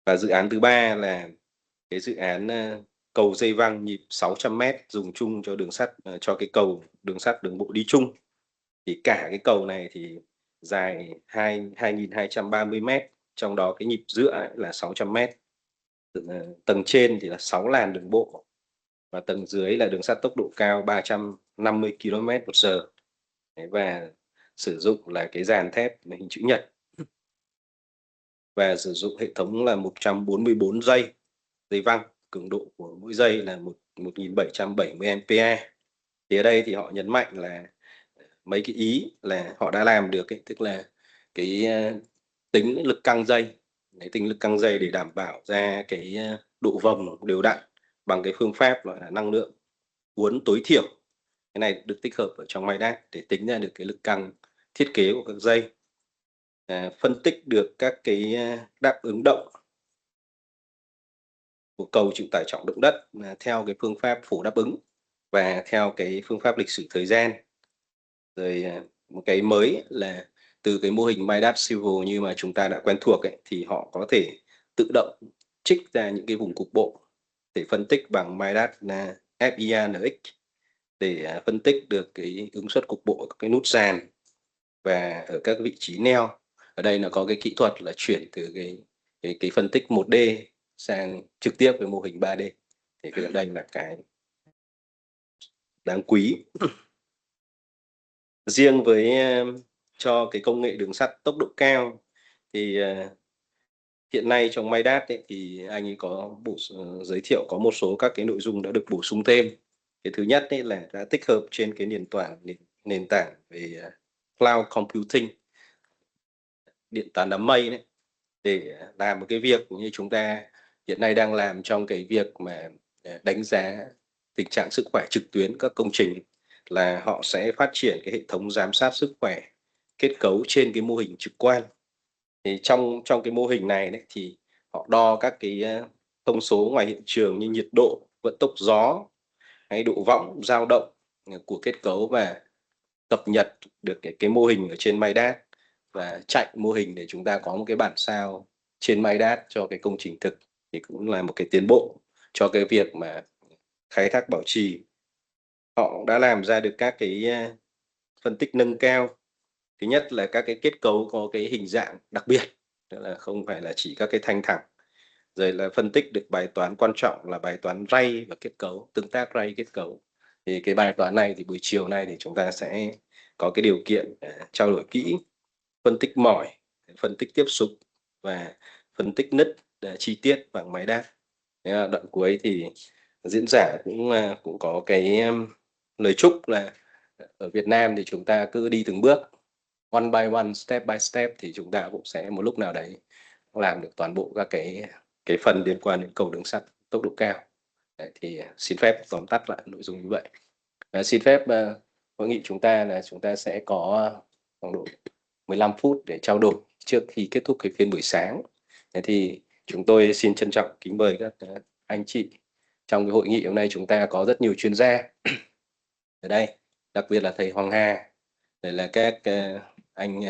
Và dự án thứ ba là cái dự án cầu dây văng nhịp 600 m dùng chung cho đường sắt, cho cái cầu đường sắt đường bộ đi chung. Thì cả cái cầu này thì dài 2.230 m, trong đó cái nhịp giữa là 600 m. Tầng trên thì là 6 làn đường bộ, và tầng dưới là đường sắt tốc độ cao 50 km/h. Và sử dụng là cái dàn thép hình chữ nhật, và sử dụng hệ thống là 144 dây văng, cường độ của mỗi dây là 1770 MPa. Thì ở đây thì họ nhấn mạnh là mấy cái ý là họ đã làm được ấy, tức là cái tính lực căng dây, tính lực căng dây để đảm bảo ra cái độ vòng đều đặn bằng cái phương pháp gọi là năng lượng uốn tối thiểu. Cái này được tích hợp ở trong Midas để tính ra được cái lực căng thiết kế của các dây, phân tích được các cái đáp ứng động của cầu chịu tải trọng động đất theo cái phương pháp phổ đáp ứng và theo cái phương pháp lịch sử thời gian. Rồi một cái mới là từ cái mô hình Midas Civil như mà chúng ta đã quen thuộc ấy, thì họ có thể tự động trích ra những cái vùng cục bộ để phân tích bằng Midas là FIANX để phân tích được cái ứng suất cục bộ ở các cái nút sàn và ở các vị trí neo. Ở đây nó có cái kỹ thuật là chuyển từ cái phân tích 1D sang trực tiếp với mô hình 3D. Thì cái đây là cái đáng quý. Riêng với cho cái công nghệ đường sắt tốc độ cao thì hiện nay trong Midas ấy, thì anh ấy có giới thiệu có một số các cái nội dung đã được bổ sung thêm. Cái thứ nhất ấy là đã tích hợp trên cái nền tảng về cloud computing, điện toán đám mây đấy, để làm một cái việc như chúng ta hiện nay đang làm trong cái việc mà đánh giá tình trạng sức khỏe trực tuyến các công trình, là họ sẽ phát triển cái hệ thống giám sát sức khỏe kết cấu trên cái mô hình trực quan. Thì trong cái mô hình này đấy thì họ đo các cái thông số ngoài hiện trường như nhiệt độ, vận tốc gió hay độ võng dao động của kết cấu, và cập nhật được cái mô hình ở trên Midas và chạy mô hình để chúng ta có một cái bản sao trên Midas cho cái công trình thực. Thì cũng là một cái tiến bộ cho cái việc mà khai thác bảo trì. Họ đã làm ra được các cái phân tích nâng cao. Thứ nhất là các cái kết cấu có cái hình dạng đặc biệt, tức là không phải là chỉ các cái thanh thẳng. Rồi là phân tích được bài toán quan trọng là bài toán ray và kết cấu, tương tác ray kết cấu. Thì cái bài toán này thì buổi chiều nay thì chúng ta sẽ có cái điều kiện trao đổi kỹ, phân tích mỏi, phân tích tiếp xúc và phân tích nứt chi tiết bằng máy đáp. Đoạn cuối thì diễn giả cũng có cái lời chúc là ở Việt Nam thì chúng ta cứ đi từng bước, one by one, step by step, thì chúng ta cũng sẽ một lúc nào đấy làm được toàn bộ các cái phần liên quan đến cầu đường sắt tốc độ cao. Đấy, thì xin phép tóm tắt lại nội dung như vậy. Xin phép hội nghị chúng ta là chúng ta sẽ có khoảng độ 15 phút để trao đổi trước khi kết thúc cái phiên buổi sáng. Thế thì chúng tôi xin trân trọng kính mời các anh chị. Trong cái hội nghị hôm nay chúng ta có rất nhiều chuyên gia ở đây, đặc biệt là thầy Hoàng Hà, đây là các anh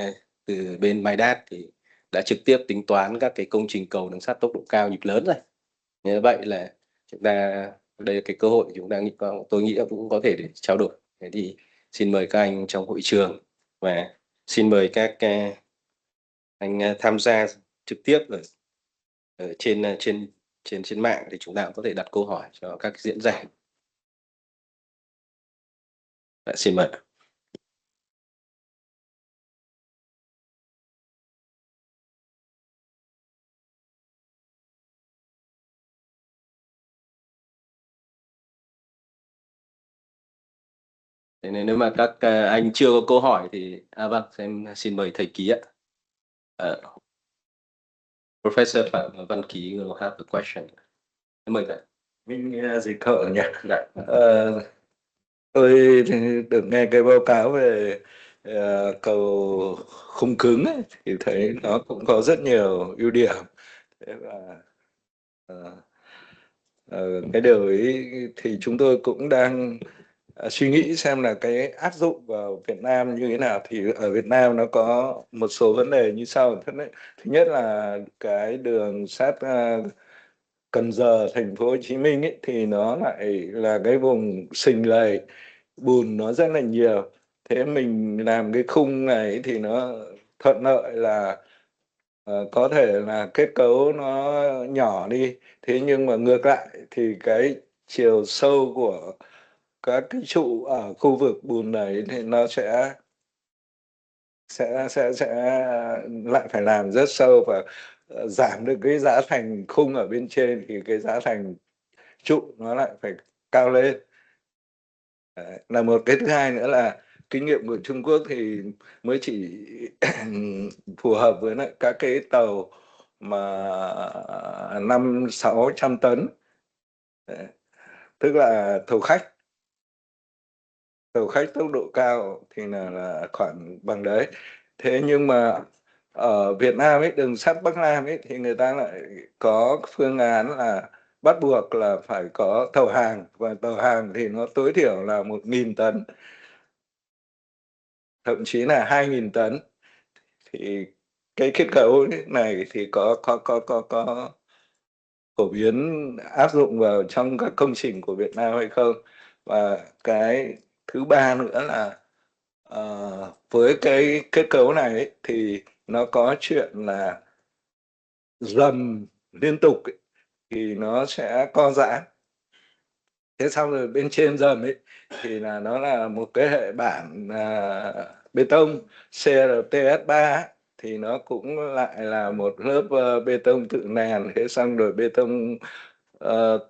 từ bên Midas thì đã trực tiếp tính toán các cái công trình cầu đường sắt tốc độ cao nhịp lớn rồi. Như vậy là chúng ta, đây là cái cơ hội chúng ta tôi nghĩ là cũng có thể để trao đổi. Thế thì xin mời các anh trong hội trường và xin mời các anh tham gia trực tiếp ở trên mạng thì chúng ta cũng có thể đặt câu hỏi cho các diễn giả. Xin mời. Thế nên nếu mà các anh chưa có câu hỏi thì vâng, xin mời thầy Ký ạ. Professor Phạm Văn Ký will have the question. Mời thầy. Mình gì cỡ nhỉ? Dạ. Tôi được nghe cái báo cáo về cầu khung cứng ấy, thì thấy nó cũng có rất nhiều ưu điểm. Thế và cái điều ấy thì chúng tôi cũng đang suy nghĩ xem là cái áp dụng vào Việt Nam như thế nào. Thì ở Việt Nam nó có một số vấn đề như sau. Thứ nhất là cái đường sắt Cần Giờ thành phố Hồ Chí Minh ấy, thì nó lại là cái vùng sình lầy, bùn nó rất là nhiều. Thế mình làm cái khung này thì nó thuận lợi là có thể là kết cấu nó nhỏ đi. Thế nhưng mà ngược lại thì cái chiều sâu của các cái trụ ở khu vực bùn đấy thì nó sẽ lại phải làm rất sâu và giảm được cái giá thành khung ở bên trên thì cái giá thành trụ nó lại phải cao lên. Đấy, là một cái thứ hai nữa là kinh nghiệm của Trung Quốc thì mới chỉ phù hợp với lại các cái tàu mà 500-600 tấn. Đấy, tức là tàu khách tốc độ cao thì là khoảng bằng đấy. Thế nhưng mà ở Việt Nam ấy, đường sắt Bắc Nam ấy thì người ta lại có phương án là bắt buộc là phải có tàu hàng, và tàu hàng thì nó tối thiểu là 1.000 tấn, thậm chí là 2.000 tấn. Thì cái kết cấu này thì có phổ biến áp dụng vào trong các công trình của Việt Nam hay không? Và cái thứ ba nữa là với cái kết cấu này ấy, thì nó có chuyện là dầm liên tục ấy, thì nó sẽ co giãn. Thế xong rồi bên trên dầm ấy thì là nó là một cái hệ bản bê tông CRTS3, thì nó cũng lại là một lớp bê tông tự nền. Thế xong rồi bê tông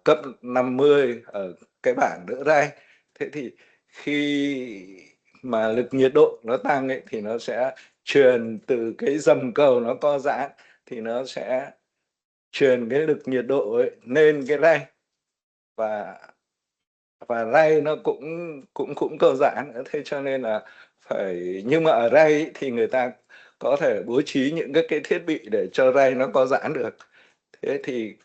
cấp 50 ở cái bản đỡ ray. Thế thì khi mà lực nhiệt độ nó tăng ấy thì nó sẽ truyền từ cái dầm cầu nó co giãn, thì nó sẽ truyền cái lực nhiệt độ ấy lên cái ray, và ray nó cũng co giãn nữa. Thế cho nên là phải, nhưng mà ở ray ấy, thì người ta có thể bố trí những cái thiết bị để cho ray nó co giãn được. Thế thì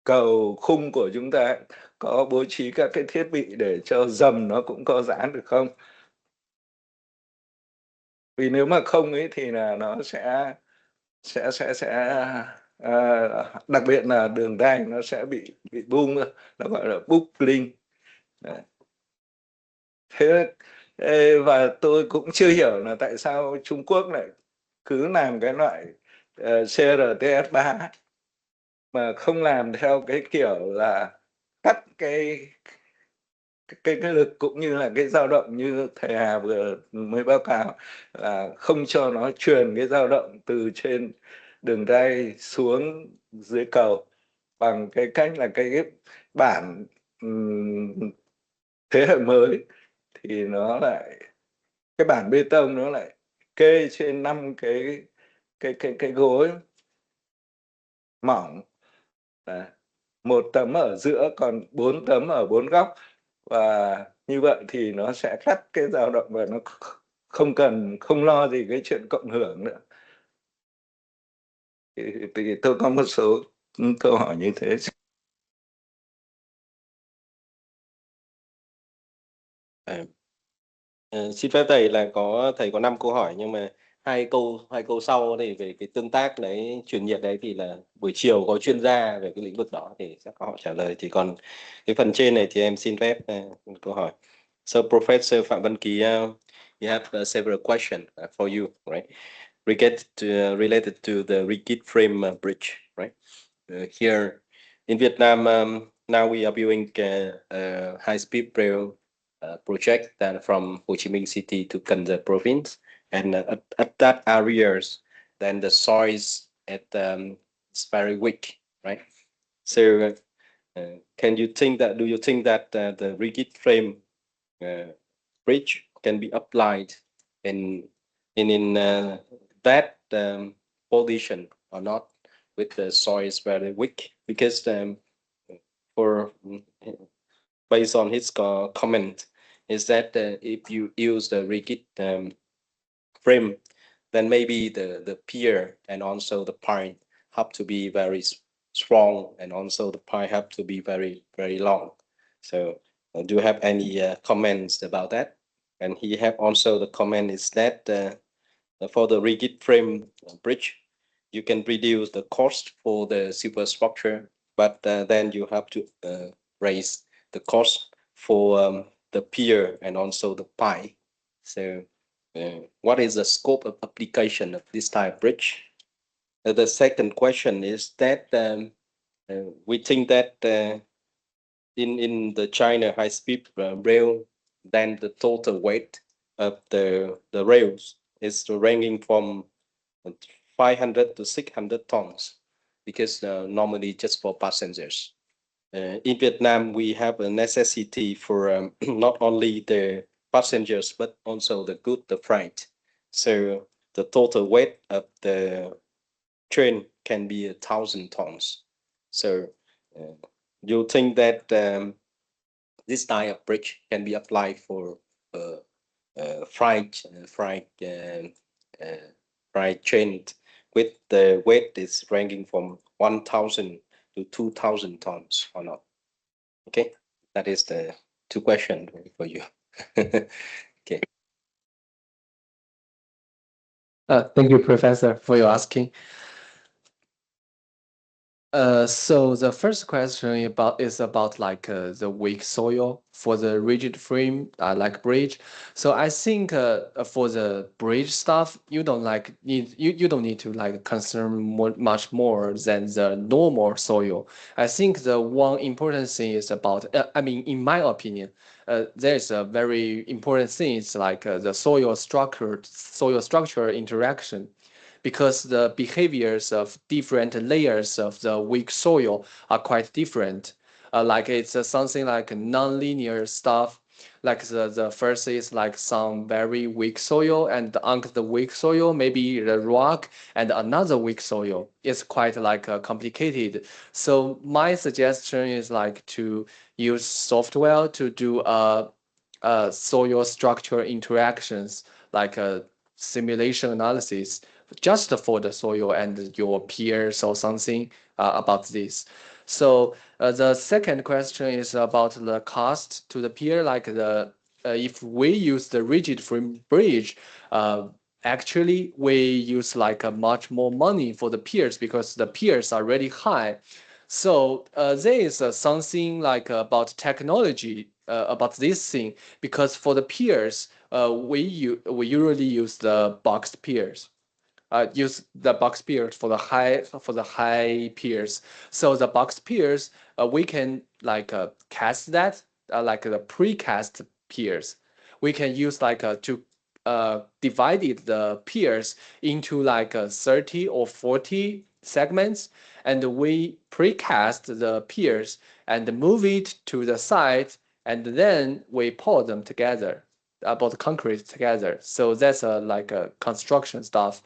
cầu khung của chúng ta có bố trí các cái thiết bị để cho dầm nó cũng co giãn được không? Vì nếu mà không ấy thì là nó sẽ đặc biệt là đường ray nó sẽ bị bung, nó gọi là buckling. Đấy. Thế và tôi cũng chưa hiểu là tại sao Trung Quốc lại cứ làm cái loại CRTS3 mà không làm theo cái kiểu là cắt cái lực cũng như là cái dao động như thầy Hà vừa mới báo cáo, là không cho nó truyền cái dao động từ trên đường ray xuống dưới cầu bằng cái cách là cái bản thế hệ mới, thì nó lại, cái bản bê tông nó lại kê trên 5 cái gối mỏng. Đấy. 1 tấm ở giữa, còn 4 tấm ở 4 góc, và như vậy thì nó sẽ cắt cái dao động và nó không lo gì cái chuyện cộng hưởng nữa. Thì tôi có một số câu hỏi như thế. À, xin phép thầy là thầy có 5 câu hỏi, nhưng mà hai câu sau thì về cái tương tác đấy, truyền nhiệt đấy, thì là buổi chiều có chuyên gia về cái lĩnh vực đó thì sẽ có họ trả lời. Thì còn cái phần trên này thì em xin phép câu hỏi. So Professor Phạm Văn Ký, we have several questions for you, right? Related to the rigid frame bridge, right? Here in Vietnam, now we are building a high-speed rail project that from Ho Chi Minh City to Cần Giờ province, and at that areas, then the soils is very weak, right? So, do you think that the rigid frame bridge can be applied in that position or not, with the soils very weak? Because for based on his comment, is that if you use the rigid frame, then maybe the pier and also the pine have to be very strong, and also the pine have to be very, very long. So do you have any comments about that? And he have also the comment is that for the rigid frame bridge, you can reduce the cost for the superstructure, but then you have to raise the cost for the pier and also the pie. So what is the scope of application of this type of bridge? The second question is that we think that in the China high-speed rail, then the total weight of the rails is ranging from 500 to 600 tons, because normally just for passengers. In Vietnam, we have a necessity for not only the passengers but also the good, the freight. So the total weight of the train can be 1,000 tons. So you think that this type of bridge can be applied for freight train with the weight is ranging from 1,000 to 2,000 tons or not? Okay, that is the two questions for you. Okay. Thank you, Professor, for your asking. So the first question is about like the weak soil for the rigid frame like bridge. So I think for the bridge stuff, you don't need to like concern much more than the normal soil. I think the one important thing is about I mean, in my opinion, there's a very important thing. It's like the soil structure interaction, because the behaviors of different layers of the weak soil are quite different. Like it's something like non-linear stuff. Like the first is like some very weak soil, and on the weak soil, maybe the rock and another weak soil. It's quite like complicated. So my suggestion is like to use software to do soil structure interactions, like a simulation analysis just for the soil and your peers or something about this. So the second question is about the cost to the peer, like the if we use the rigid frame bridge, actually we use like a much more money for the peers because the peers are really high. So there is something like about technology about this thing, because for the peers, we usually use the boxed peers. Use the box peers for the high peers. So the box peers, we can like cast that like the precast peers. We can use like to divided the peers into like 30 or 40 segments, and we precast the peers and move it to the side, and then we pour them together, about concrete together. So that's like a construction stuff.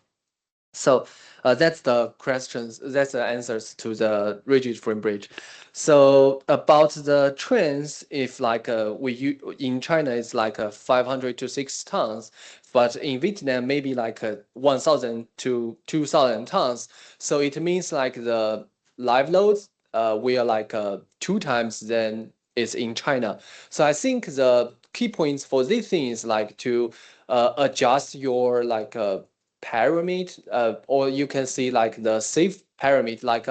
So that's the questions. That's the answers to the rigid frame bridge. So about the trains, if like in China it's like 500 to 6 tons, but in Vietnam maybe like 1,000 to 2,000 tons. So it means like the live loads we are like 2 times than is in China. So I think the key points for this thing is like to adjust your like pyramid, or you can see like the safe pyramid, like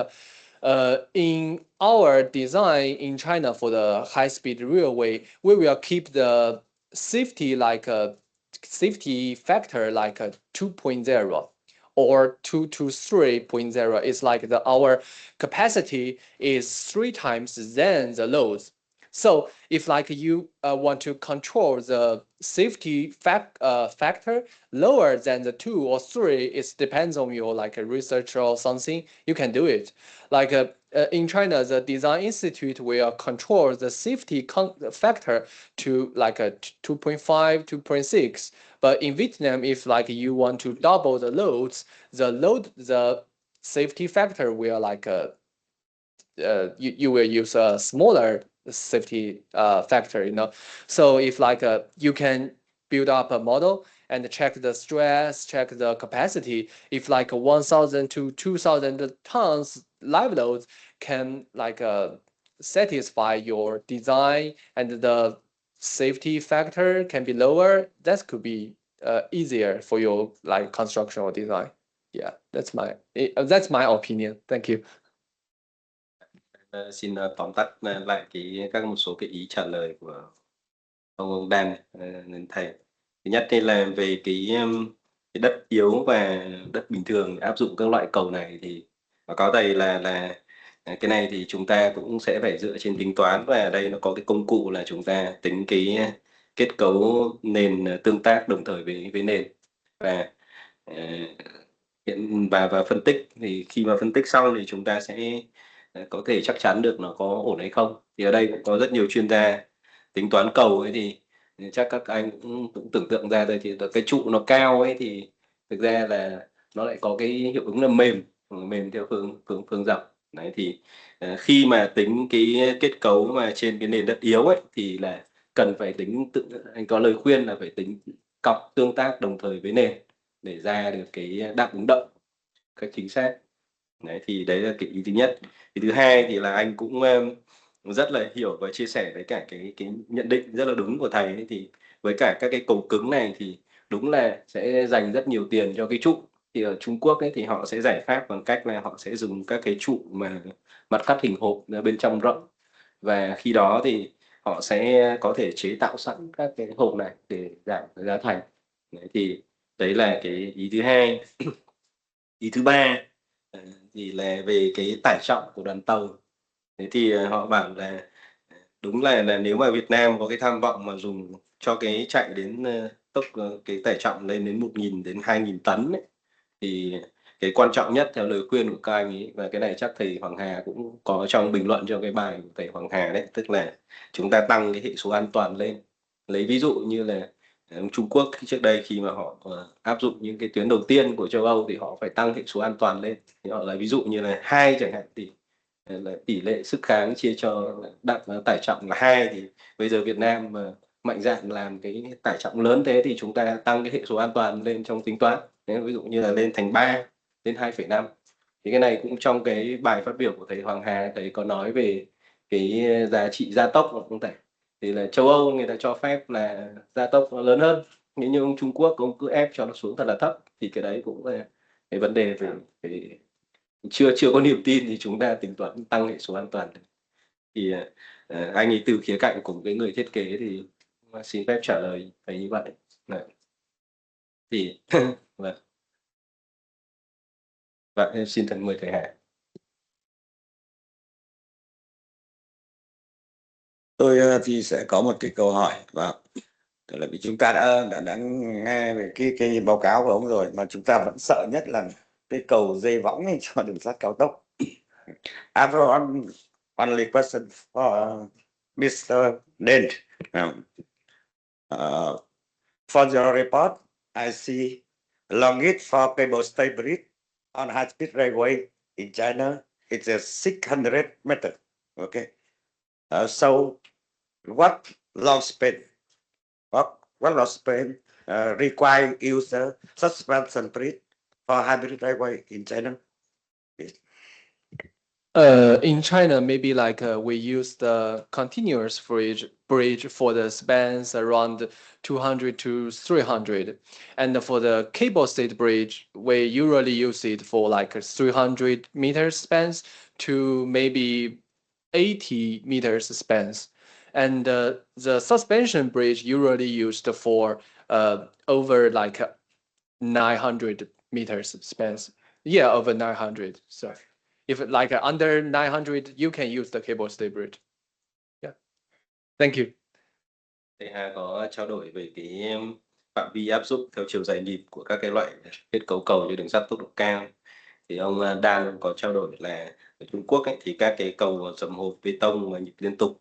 in our design in China for the high-speed railway, we will keep the safety like a safety factor like a 2.0 or 2 to 3.0. It's like our capacity is 3 times than the loads. So if like you want to control the safety factor lower than the 2 or 3, it depends on your like a research or something, you can do it. Like in China, the Design Institute will control the safety factor to like a 2.5, 2.6. But in Vietnam, if like you want to double the loads, the safety factor will like you will use a smaller safety factor, you know. So if like you can build up a model and check the stress, check the capacity, if like 1,000 to 2,000 tons live loads can like satisfy your design and the safety factor can be lower, that could be easier for your like construction or design. Yeah, that's my opinion. Thank you. Xin tóm tắt lại một số cái ý trả lời của ông Dan đến thầy. Thứ nhất đây là về cái đất yếu và đất bình thường áp dụng các loại cầu này, thì báo cáo thầy là Cái này thì chúng ta cũng sẽ phải dựa trên tính toán, và ở đây nó có cái công cụ là chúng ta tính cái kết cấu nền tương tác đồng thời với nền, và ờ, hiện và phân tích. Thì khi mà phân tích xong thì chúng ta sẽ có thể chắc chắn được nó có ổn hay không. Thì ở đây cũng có rất nhiều chuyên gia tính toán cầu ấy, thì chắc các anh cũng tưởng tượng ra rồi, thì cái trụ nó cao ấy thì thực ra là nó lại có cái hiệu ứng là mềm theo phương phương phương dọc. Đấy thì khi mà tính cái kết cấu mà trên cái nền đất yếu ấy thì là cần phải tính anh có lời khuyên là phải tính cọc tương tác đồng thời với nền để ra được cái đáp ứng động cách chính xác. Đấy thì đấy là cái ý thứ nhất. Ý thứ hai thì là anh cũng rất là hiểu và chia sẻ với cả cái nhận định rất là đúng của thầy ấy, thì với cả các cái cầu cứng này thì đúng là sẽ dành rất nhiều tiền cho cái trụ. Thì ở Trung Quốc ấy thì họ sẽ giải pháp bằng cách là họ sẽ dùng các cái trụ mà mặt cắt hình hộp bên trong rộng, và khi đó thì họ sẽ có thể chế tạo sẵn các cái hộp này để giảm cái giá thành. Đấy thì đấy là cái ý thứ hai. Ý thứ ba thì là về cái tải trọng của đoàn tàu. Thế thì họ bảo là đúng là nếu mà Việt Nam có cái tham vọng mà dùng cho cái chạy đến cái tải trọng lên đến 1.000 đến 2.000 tấn ấy, thì cái quan trọng nhất theo lời khuyên của các anh ấy, và cái này chắc thầy Hoàng Hà cũng có trong bình luận cho cái bài của thầy Hoàng Hà đấy, tức là chúng ta tăng cái hệ số an toàn lên. Lấy ví dụ như là Trung Quốc trước đây khi mà họ áp dụng những cái tuyến đầu tiên của châu Âu thì họ phải tăng hệ số an toàn lên. Thì họ lấy ví dụ như là 2 chẳng hạn, thì là tỷ lệ sức kháng chia cho tải trọng là 2, thì bây giờ Việt Nam mà mạnh dạn làm cái tải trọng lớn thế thì chúng ta tăng cái hệ số an toàn lên trong tính toán. Đấy, ví dụ như là lên thành 3 đến 2,5. Thì cái này cũng trong cái bài phát biểu của thầy Hoàng Hà, thầy có nói về cái giá trị gia tốc của cũng thể. Thì là châu Âu người ta cho phép là gia tốc nó lớn hơn, nhưng như ông Trung Quốc ông cứ ép cho nó xuống thật là thấp, thì cái đấy cũng là cái vấn đề về chưa chưa có niềm tin thì chúng ta tính toán tăng hệ số an toàn. Thì anh ấy từ khía cạnh của một cái người thiết kế thì xin phép trả lời phải như vậy. Đấy. Thì vâng, vâng em xin thân mời thầy Hà. Tôi thì sẽ có một cái câu hỏi, và tức là vì chúng ta đã nghe về cái báo cáo của ông rồi, mà chúng ta vẫn sợ nhất là cái cầu dây võng ấy cho đường sắt cao tốc. I have only question for Mr. Dent. For your report, I see along it for cable stay bridge on high-speed railway in China, it's a 600 meter. Okay, so what long span? What long span require user suspension bridge for hybrid railway in China? In China, maybe like we use the continuous bridge for the spans around 200 to 300. And for the cable stayed bridge, we usually use it for like 300 meters spans to maybe 80 meters spans. And the suspension bridge usually used for over like 900 meters spans. Yeah, over 900. So if like under 900, you can use the cable stay bridge. Yeah. Thank you. Thầy Hà có trao đổi về cái phạm vi áp dụng theo chiều dài nhịp của các cái loại kết cấu cầu như đường sắt tốc độ cao. Thì ông Dan có trao đổi là ở Trung Quốc ấy, thì các cái cầu dầm hộp bê tông mà nhịp liên tục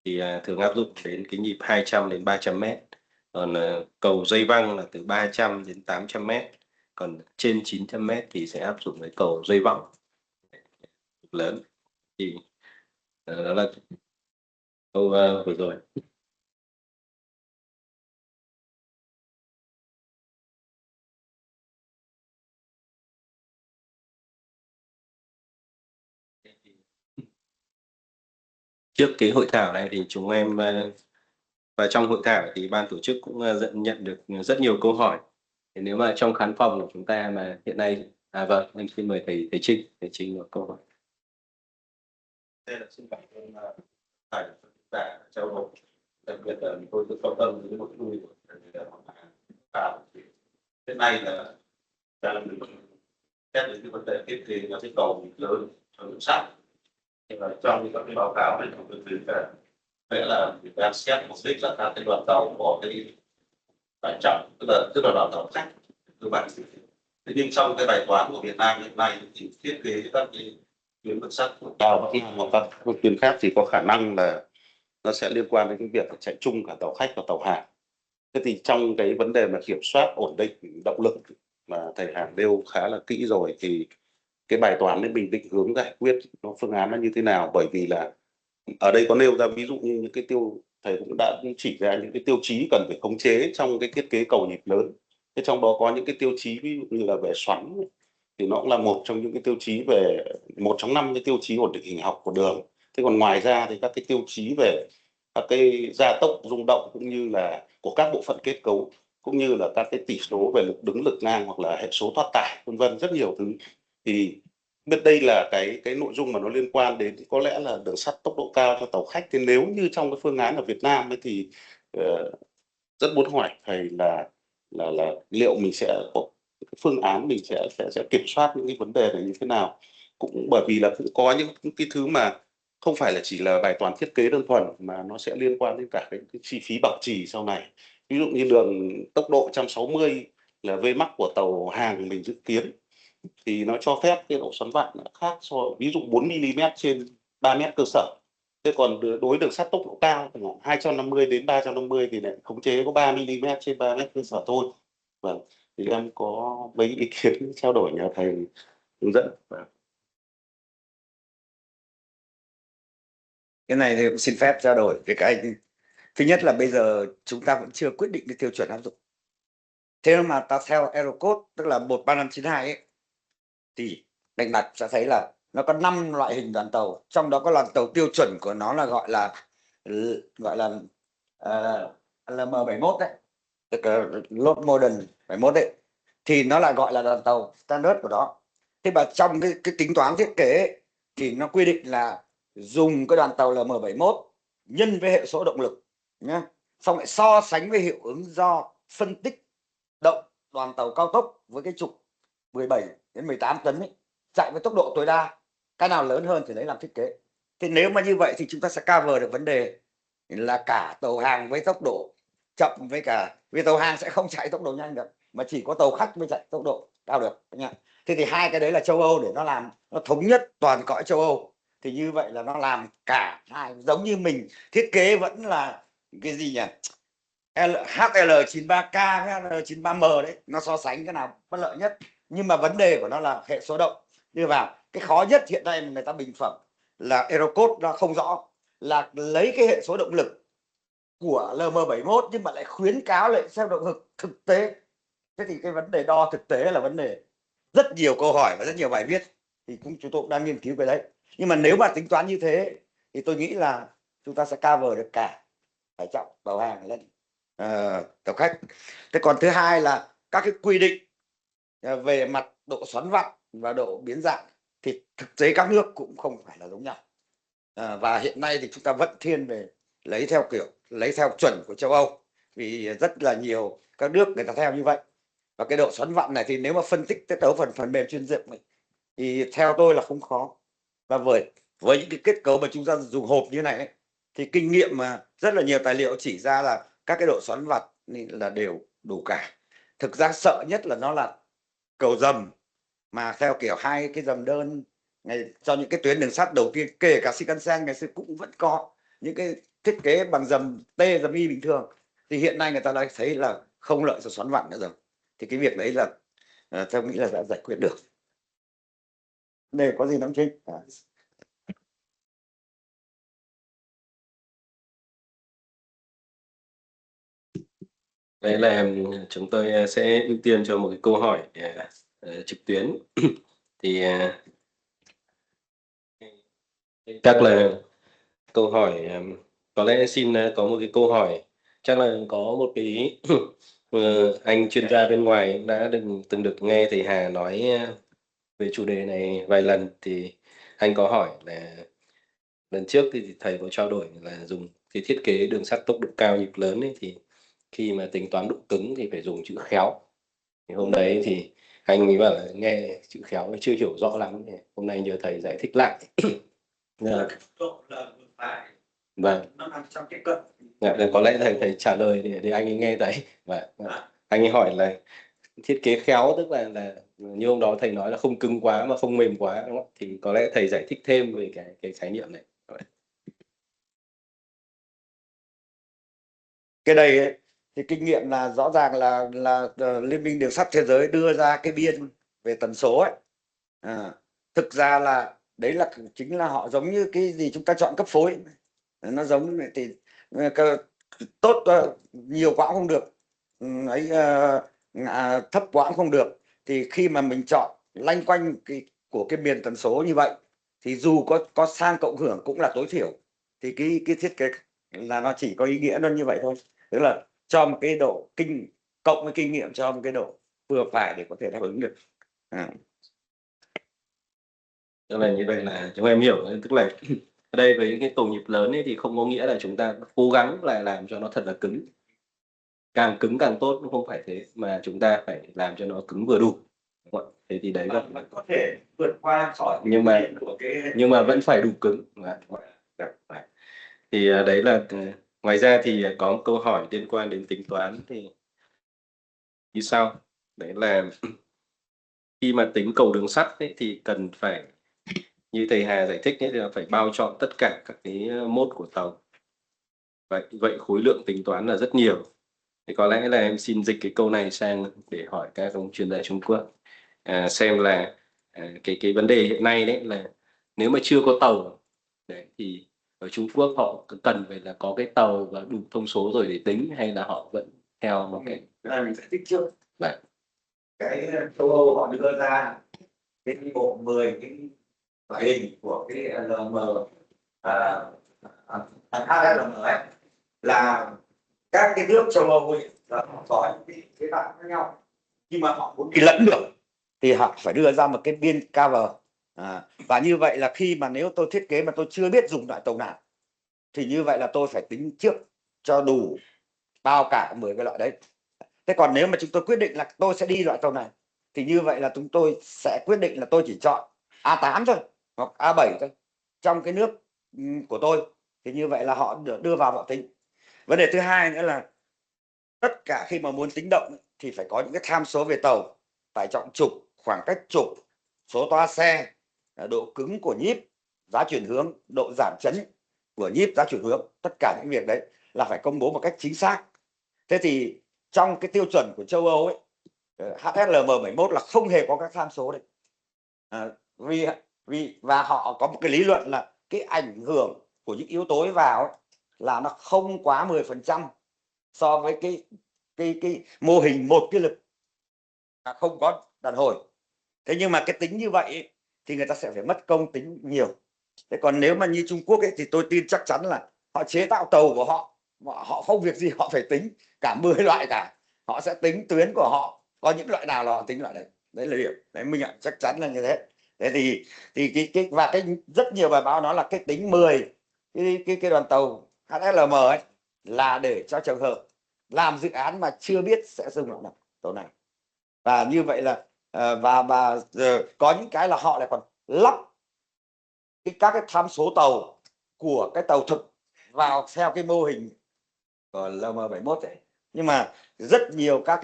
thì thường áp dụng đến cái nhịp 200 đến 300 mét. Còn cầu dây văng là từ 300 đến 800 mét. Còn trên 900 mét thì sẽ áp dụng cái cầu dây vọng lớn. Thì đó là câu vừa rồi. Trước cái hội thảo này thì chúng em và trong hội thảo thì ban tổ chức cũng nhận được rất nhiều câu hỏi. Thì nếu mà trong khán phòng của chúng ta mà hiện nay vâng, anh xin mời thầy Trinh một câu hỏi. Đây là xin cảm ơn thầy đã trao đổi, đặc biệt là tôi rất quan tâm đến nội dung của thầy. Hiện nay là đang xét đến cái vấn đề thiết kế các cái cầu lớn cho đường sắt. Trong các cái báo cáo này của tôi là vậy là đang xét mục đích là các cái đoàn tàu có cái tải trọng, tức là đoàn tàu khách cơ bản. Thế nhưng trong cái bài toán của Việt Nam hiện nay thì thiết kế các cái tuyến đường sắt cao hoặc các tuyến khác thì có khả năng là nó sẽ liên quan đến cái việc chạy chung cả tàu khách và tàu hàng. Thế thì trong cái vấn đề mà kiểm soát ổn định động lực mà thầy Hàng nêu khá là kỹ rồi, thì cái bài toán đấy mình định hướng giải quyết nó phương án nó như thế nào? Bởi vì là ở đây có nêu ra ví dụ như những cái thầy cũng đã chỉ ra những cái tiêu chí cần phải khống chế trong cái thiết kế cầu nhịp lớn. Thế trong đó có những cái tiêu chí ví dụ như là về xoắn, thì nó cũng là một trong những cái tiêu chí về một trong 5 cái tiêu chí ổn định hình học của đường. Thế còn ngoài ra thì các cái tiêu chí về các cái gia tốc rung động cũng như là của các bộ phận kết cấu, cũng như là các cái tỷ số về lực đứng, lực ngang hoặc là hệ số thoát tải, vân vân, rất nhiều thứ. Thì biết đây là cái nội dung mà nó liên quan đến có lẽ là đường sắt tốc độ cao cho tàu khách. Thì nếu như trong cái phương án ở Việt Nam ấy thì rất muốn hỏi thầy là liệu mình sẽ có cái phương án, mình sẽ kiểm soát những cái vấn đề này như thế nào? Cũng bởi vì là cũng có những cái thứ mà không phải là chỉ là bài toán thiết kế đơn thuần, mà nó sẽ liên quan đến cả cái chi phí bảo trì sau này. Ví dụ như đường tốc độ 160 là Vmax của tàu hàng mình dự kiến thì nó cho phép cái độ xoắn vặn khác so ví dụ 4 mm trên 3 mét cơ sở. Thế còn đối đường sắt tốc độ cao 250 đến 350 thì lại khống chế có 3 mm trên 3 mét cơ sở thôi. Vâng, thì em có mấy ý kiến trao đổi nhờ thầy hướng dẫn. Vâng. Cái này thì cũng xin phép trao đổi với các anh. Thứ nhất là bây giờ chúng ta vẫn chưa quyết định cái tiêu chuẩn áp dụng. Thế mà ta theo Eurocode tức là 13592 ấy, thì đánh đặt sẽ thấy là nó có 5 loại hình đoàn tàu, trong đó có đoàn tàu tiêu chuẩn của nó là gọi là LM71 đấy, tức là Load Modern 71 đấy, thì nó lại gọi là đoàn tàu standard của nó. Thế mà trong cái tính toán thiết kế ấy, thì nó quy định là dùng cái đoàn tàu LM71 nhân với hệ số động lực nhé, xong lại so sánh với hiệu ứng do phân tích động đoàn tàu cao tốc với cái trục 17 đến 18 tấn ấy, chạy với tốc độ tối đa, cái nào lớn hơn thì lấy làm thiết kế. Thì nếu mà như vậy thì chúng ta sẽ cover được vấn đề là cả tàu hàng với tốc độ chậm, với cả vì tàu hàng sẽ không chạy tốc độ nhanh được, mà chỉ có tàu khách mới chạy tốc độ cao được nhá. Thế thì hai cái đấy là châu Âu để nó làm, nó thống nhất toàn cõi châu Âu, thì như vậy là nó làm cả hai. Giống như mình thiết kế vẫn là cái gì nhỉ, HL93K với HL93M đấy, nó so sánh cái nào bất lợi nhất, nhưng mà vấn đề của nó là hệ số động đưa vào. Cái khó nhất hiện nay người ta bình phẩm là Eurocode nó không rõ, là lấy cái hệ số động lực của LM71 nhưng mà lại khuyến cáo lại theo động lực thực tế. Thế thì cái vấn đề đo thực tế là vấn đề rất nhiều câu hỏi và rất nhiều bài viết, thì chúng tôi cũng đang nghiên cứu cái đấy. Nhưng mà nếu mà tính toán như thế thì tôi nghĩ là chúng ta sẽ cover được cả tải trọng tàu hàng lẫn tàu khách. Thế còn thứ hai là các cái quy định về mặt độ xoắn vặn và độ biến dạng thì thực tế các nước cũng không phải là giống nhau. Và hiện nay thì chúng ta vẫn thiên về lấy theo chuẩn của châu Âu, vì rất là nhiều các nước người ta theo như vậy. Và cái độ xoắn vặn này thì nếu mà phân tích tới tấu phần mềm chuyên dụng thì theo tôi là không khó. Và với những cái kết cấu mà chúng ta dùng hộp như này ấy, thì kinh nghiệm mà rất là nhiều tài liệu chỉ ra là các cái độ xoắn vặn là đều đủ cả. Thực ra sợ nhất là nó là cầu dầm, mà theo kiểu hai cái dầm đơn ngày cho những cái tuyến đường sắt đầu tiên, kể cả Shinkansen ngày xưa cũng vẫn có những cái thiết kế bằng dầm T, dầm Y bình thường, thì hiện nay người ta đã thấy là không lợi cho xoắn vặn nữa rồi. Thì cái việc đấy là theo nghĩ là đã giải quyết được. Đây có gì không Trinh? Đấy là chúng tôi sẽ ưu tiên cho một cái câu hỏi trực tuyến. Thì chắc là câu hỏi có lẽ xin có một cái câu hỏi, chắc là có một cái anh chuyên gia bên ngoài đã từng được nghe thầy Hà nói về chủ đề này vài lần. Thì anh có hỏi là lần trước thì thầy có trao đổi là dùng cái thiết kế đường sắt tốc độ cao nhịp lớn ấy, thì khi mà tính toán độ cứng thì phải dùng chữ khéo. Thì hôm đấy thì anh ấy bảo là nghe chữ khéo chưa hiểu rõ lắm, thì hôm nay nhờ thầy giải thích lại. Dạ. độ là vừa phải, Vâng. nó nằm trong cái cận. Dạ, có lẽ thầy trả lời để anh ấy nghe thấy. Và anh ấy hỏi là thiết kế khéo tức là như hôm đó thầy nói là không cứng quá mà không mềm quá, đúng không? Thì có lẽ thầy giải thích thêm về cái khái niệm này. Cái đây ấy, thì kinh nghiệm là rõ ràng là Liên minh Đường sắt Thế giới đưa ra cái biên về tần số ấy. Thực ra là đấy là chính là họ giống như cái gì chúng ta chọn cấp phối, nó giống thì tốt nhiều quá cũng không được, ấy thấp quá cũng không được. Thì khi mà mình chọn lanh quanh của cái miền tần số như vậy thì dù có sang cộng hưởng cũng là tối thiểu, thì cái thiết kế là nó chỉ có ý nghĩa nó như vậy thôi, tức là cho một cái độ cộng với kinh nghiệm cho một cái độ vừa phải để có thể đáp ứng được. Tức là như vậy là chúng em hiểu, tức là ở đây với những cái tổ nhịp lớn ấy thì không có nghĩa là chúng ta cố gắng là làm cho nó thật là cứng, càng cứng càng tốt, cũng không phải thế, mà chúng ta phải làm cho nó cứng vừa đủ, đúng không ạ? Thế thì đấy Vẫn có thể vượt qua khỏi nhưng mà vẫn phải đủ cứng. Thì đấy là ngoài ra thì có một câu hỏi liên quan đến tính toán thì như sau, đấy là khi mà tính cầu đường sắt ấy, thì cần phải như thầy Hà giải thích ấy, thì là phải bao trọn tất cả các cái mốt của tàu. Vậy khối lượng tính toán là rất nhiều. Thì có lẽ là em xin dịch cái câu này sang để hỏi các ông chuyên gia Trung Quốc xem là cái vấn đề hiện nay đấy là nếu mà chưa có tàu đấy thì ở Trung Quốc họ cần phải là có cái tàu và đủ thông số rồi để tính, hay là họ vẫn theo một cái này mình giải thích trước. Đấy. Cái châu Âu họ đưa ra cái bộ 10 cái loại hình của cái LM HLM ấy, là các cái nước châu Âu ấy là họ có những cái bạn khác nhau, nhưng mà họ muốn đi lẫn được thì họ phải đưa ra một cái biên cover. Và như vậy là khi mà nếu tôi thiết kế mà tôi chưa biết dùng loại tàu nào thì như vậy là tôi phải tính trước cho đủ bao cả 10 cái loại đấy. Thế còn nếu mà chúng tôi quyết định là tôi sẽ đi loại tàu này thì như vậy là chúng tôi sẽ quyết định là tôi chỉ chọn A8 thôi hoặc A7 thôi trong cái nước của tôi, thì như vậy là họ đưa vào họ tính. Vấn đề thứ hai nữa là tất cả khi mà muốn tính động thì phải có những cái tham số về tàu, tải trọng trục, khoảng cách trục, số toa xe, độ cứng của nhíp, giá chuyển hướng, độ giảm chấn của nhíp, giá chuyển hướng, tất cả những việc đấy là phải công bố một cách chính xác. Thế thì trong cái tiêu chuẩn của châu Âu ấy, HSLM71 là không hề có các tham số đấy. Và họ có một cái lý luận là cái ảnh hưởng của những yếu tố vào ấy, là nó không quá 10% so với cái mô hình một cái lực không có đàn hồi. Thế nhưng mà cái tính như vậy ấy, thì người ta sẽ phải mất công tính nhiều. Thế còn nếu mà như Trung Quốc ấy, thì tôi tin chắc chắn là họ chế tạo tàu của họ không việc gì họ phải tính cả 10 loại cả, họ sẽ tính tuyến của họ có những loại nào là họ tính loại đấy. Đấy là điểm đấy, mình ạ, chắc chắn là như thế. Thế thì cái rất nhiều bài báo nói là cái tính 10 cái đoàn tàu HSLM ấy là để cho trường hợp làm dự án mà chưa biết sẽ dùng loại nào tàu này. Và như vậy là và có những cái là họ lại còn lắp các cái tham số tàu của cái tàu thực vào theo cái mô hình của LM71 ấy. Nhưng mà rất nhiều các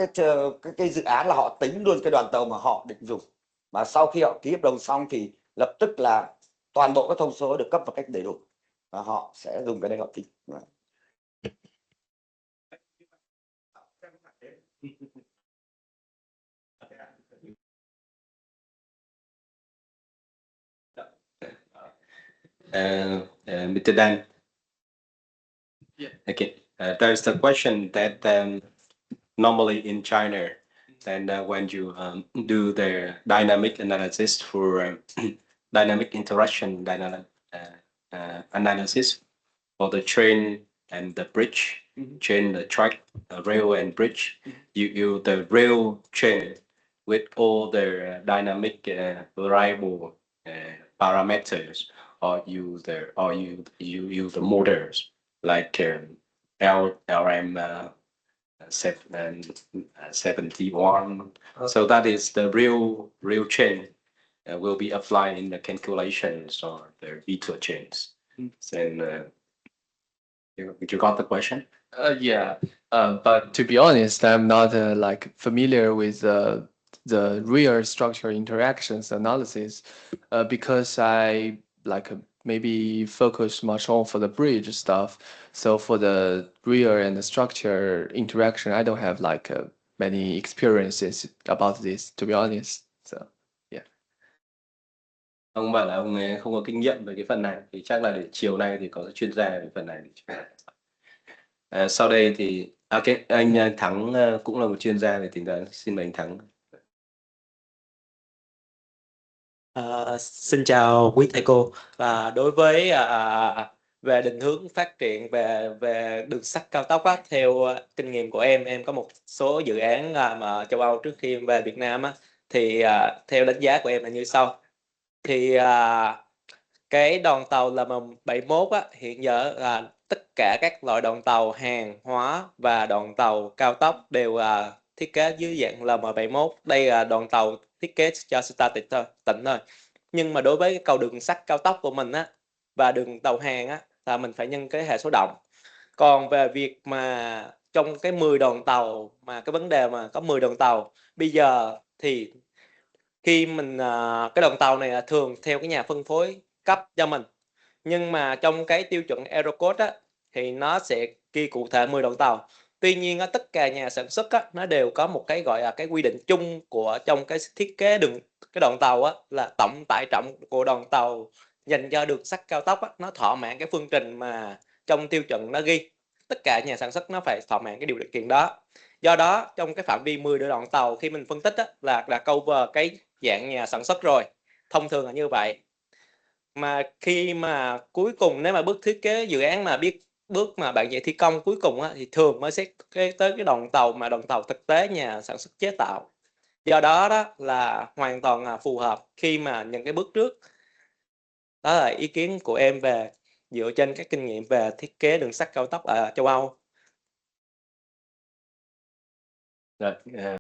cái dự án là họ tính luôn cái đoàn tàu mà họ định dùng, mà sau khi họ ký hợp đồng xong thì lập tức là toàn bộ các thông số được cấp một cách đầy đủ và họ sẽ dùng cái đấy họ tính. Mr. Dan. Yeah. Okay. There's the question that normally in China, and when you do the dynamic analysis for dynamic interaction analysis for the train and the bridge, train, the track, rail and bridge, you the rail chain with all the dynamic variable parameters, or you use the motors like LRM 71. So that is the real chain. will be applied in the calculations or the detour chains. And you got the question? Yeah, but to be honest, I'm not like familiar with the real structure interactions analysis because I like maybe focus much on for the bridge stuff. So for the real and the structure interaction, I don't have like many experiences about this, to be honest. So yeah. Ông bảo là ông ấy không có kinh nghiệm về cái phần này, thì chắc là để chiều nay thì có chuyên gia về phần này để chúng ta. Sau đây thì anh Thắng cũng là một chuyên gia về tính toán. Xin mời anh Thắng. Xin chào quý thầy cô. Và đối với về định hướng phát triển về đường sắt cao tốc á, theo kinh nghiệm của em có một số dự án mà châu Âu trước khi em về Việt Nam á, thì theo đánh giá của em là như sau. Thì cái đoàn tàu LM71 á, hiện giờ là tất cả các loại đoàn tàu hàng hóa và đoàn tàu cao tốc đều thiết kế dưới dạng LM71. Đây là đoàn tàu thiết kế cho static tịnh thôi. Nhưng mà đối với cái cầu đường sắt cao tốc của mình á và đường tàu hàng á là mình phải nhân cái hệ số động. Còn về việc mà trong cái 10 đoàn tàu mà cái vấn đề mà có 10 đoàn tàu bây giờ thì khi mình cái đoàn tàu này là thường theo cái nhà phân phối cấp cho mình, nhưng mà trong cái tiêu chuẩn Eurocode á thì nó sẽ ghi cụ thể 10 đoàn tàu. Tuy nhiên á, tất cả nhà sản xuất á, nó đều có một cái gọi là cái quy định chung của trong cái thiết kế đường cái đoàn tàu á, là tổng tải trọng của đoàn tàu dành cho đường sắt cao tốc á, nó thỏa mãn cái phương trình mà trong tiêu chuẩn nó ghi. Tất cả nhà sản xuất nó phải thỏa mãn cái điều kiện đó. Do đó trong cái phạm vi 10 đoàn tàu khi mình phân tích á, là cover cái dạng nhà sản xuất rồi. Thông thường là như vậy. Mà khi mà cuối cùng nếu mà bước thiết kế dự án mà biết bước mà bạn dạy thi công cuối cùng á, thì thường mới xét tới cái đoàn tàu mà đoàn tàu thực tế nhà sản xuất chế tạo. Do đó đó là hoàn toàn phù hợp khi mà những cái bước trước. Đó là ý kiến của em về dựa trên các kinh nghiệm về thiết kế đường sắt cao tốc ở châu Âu. Rồi,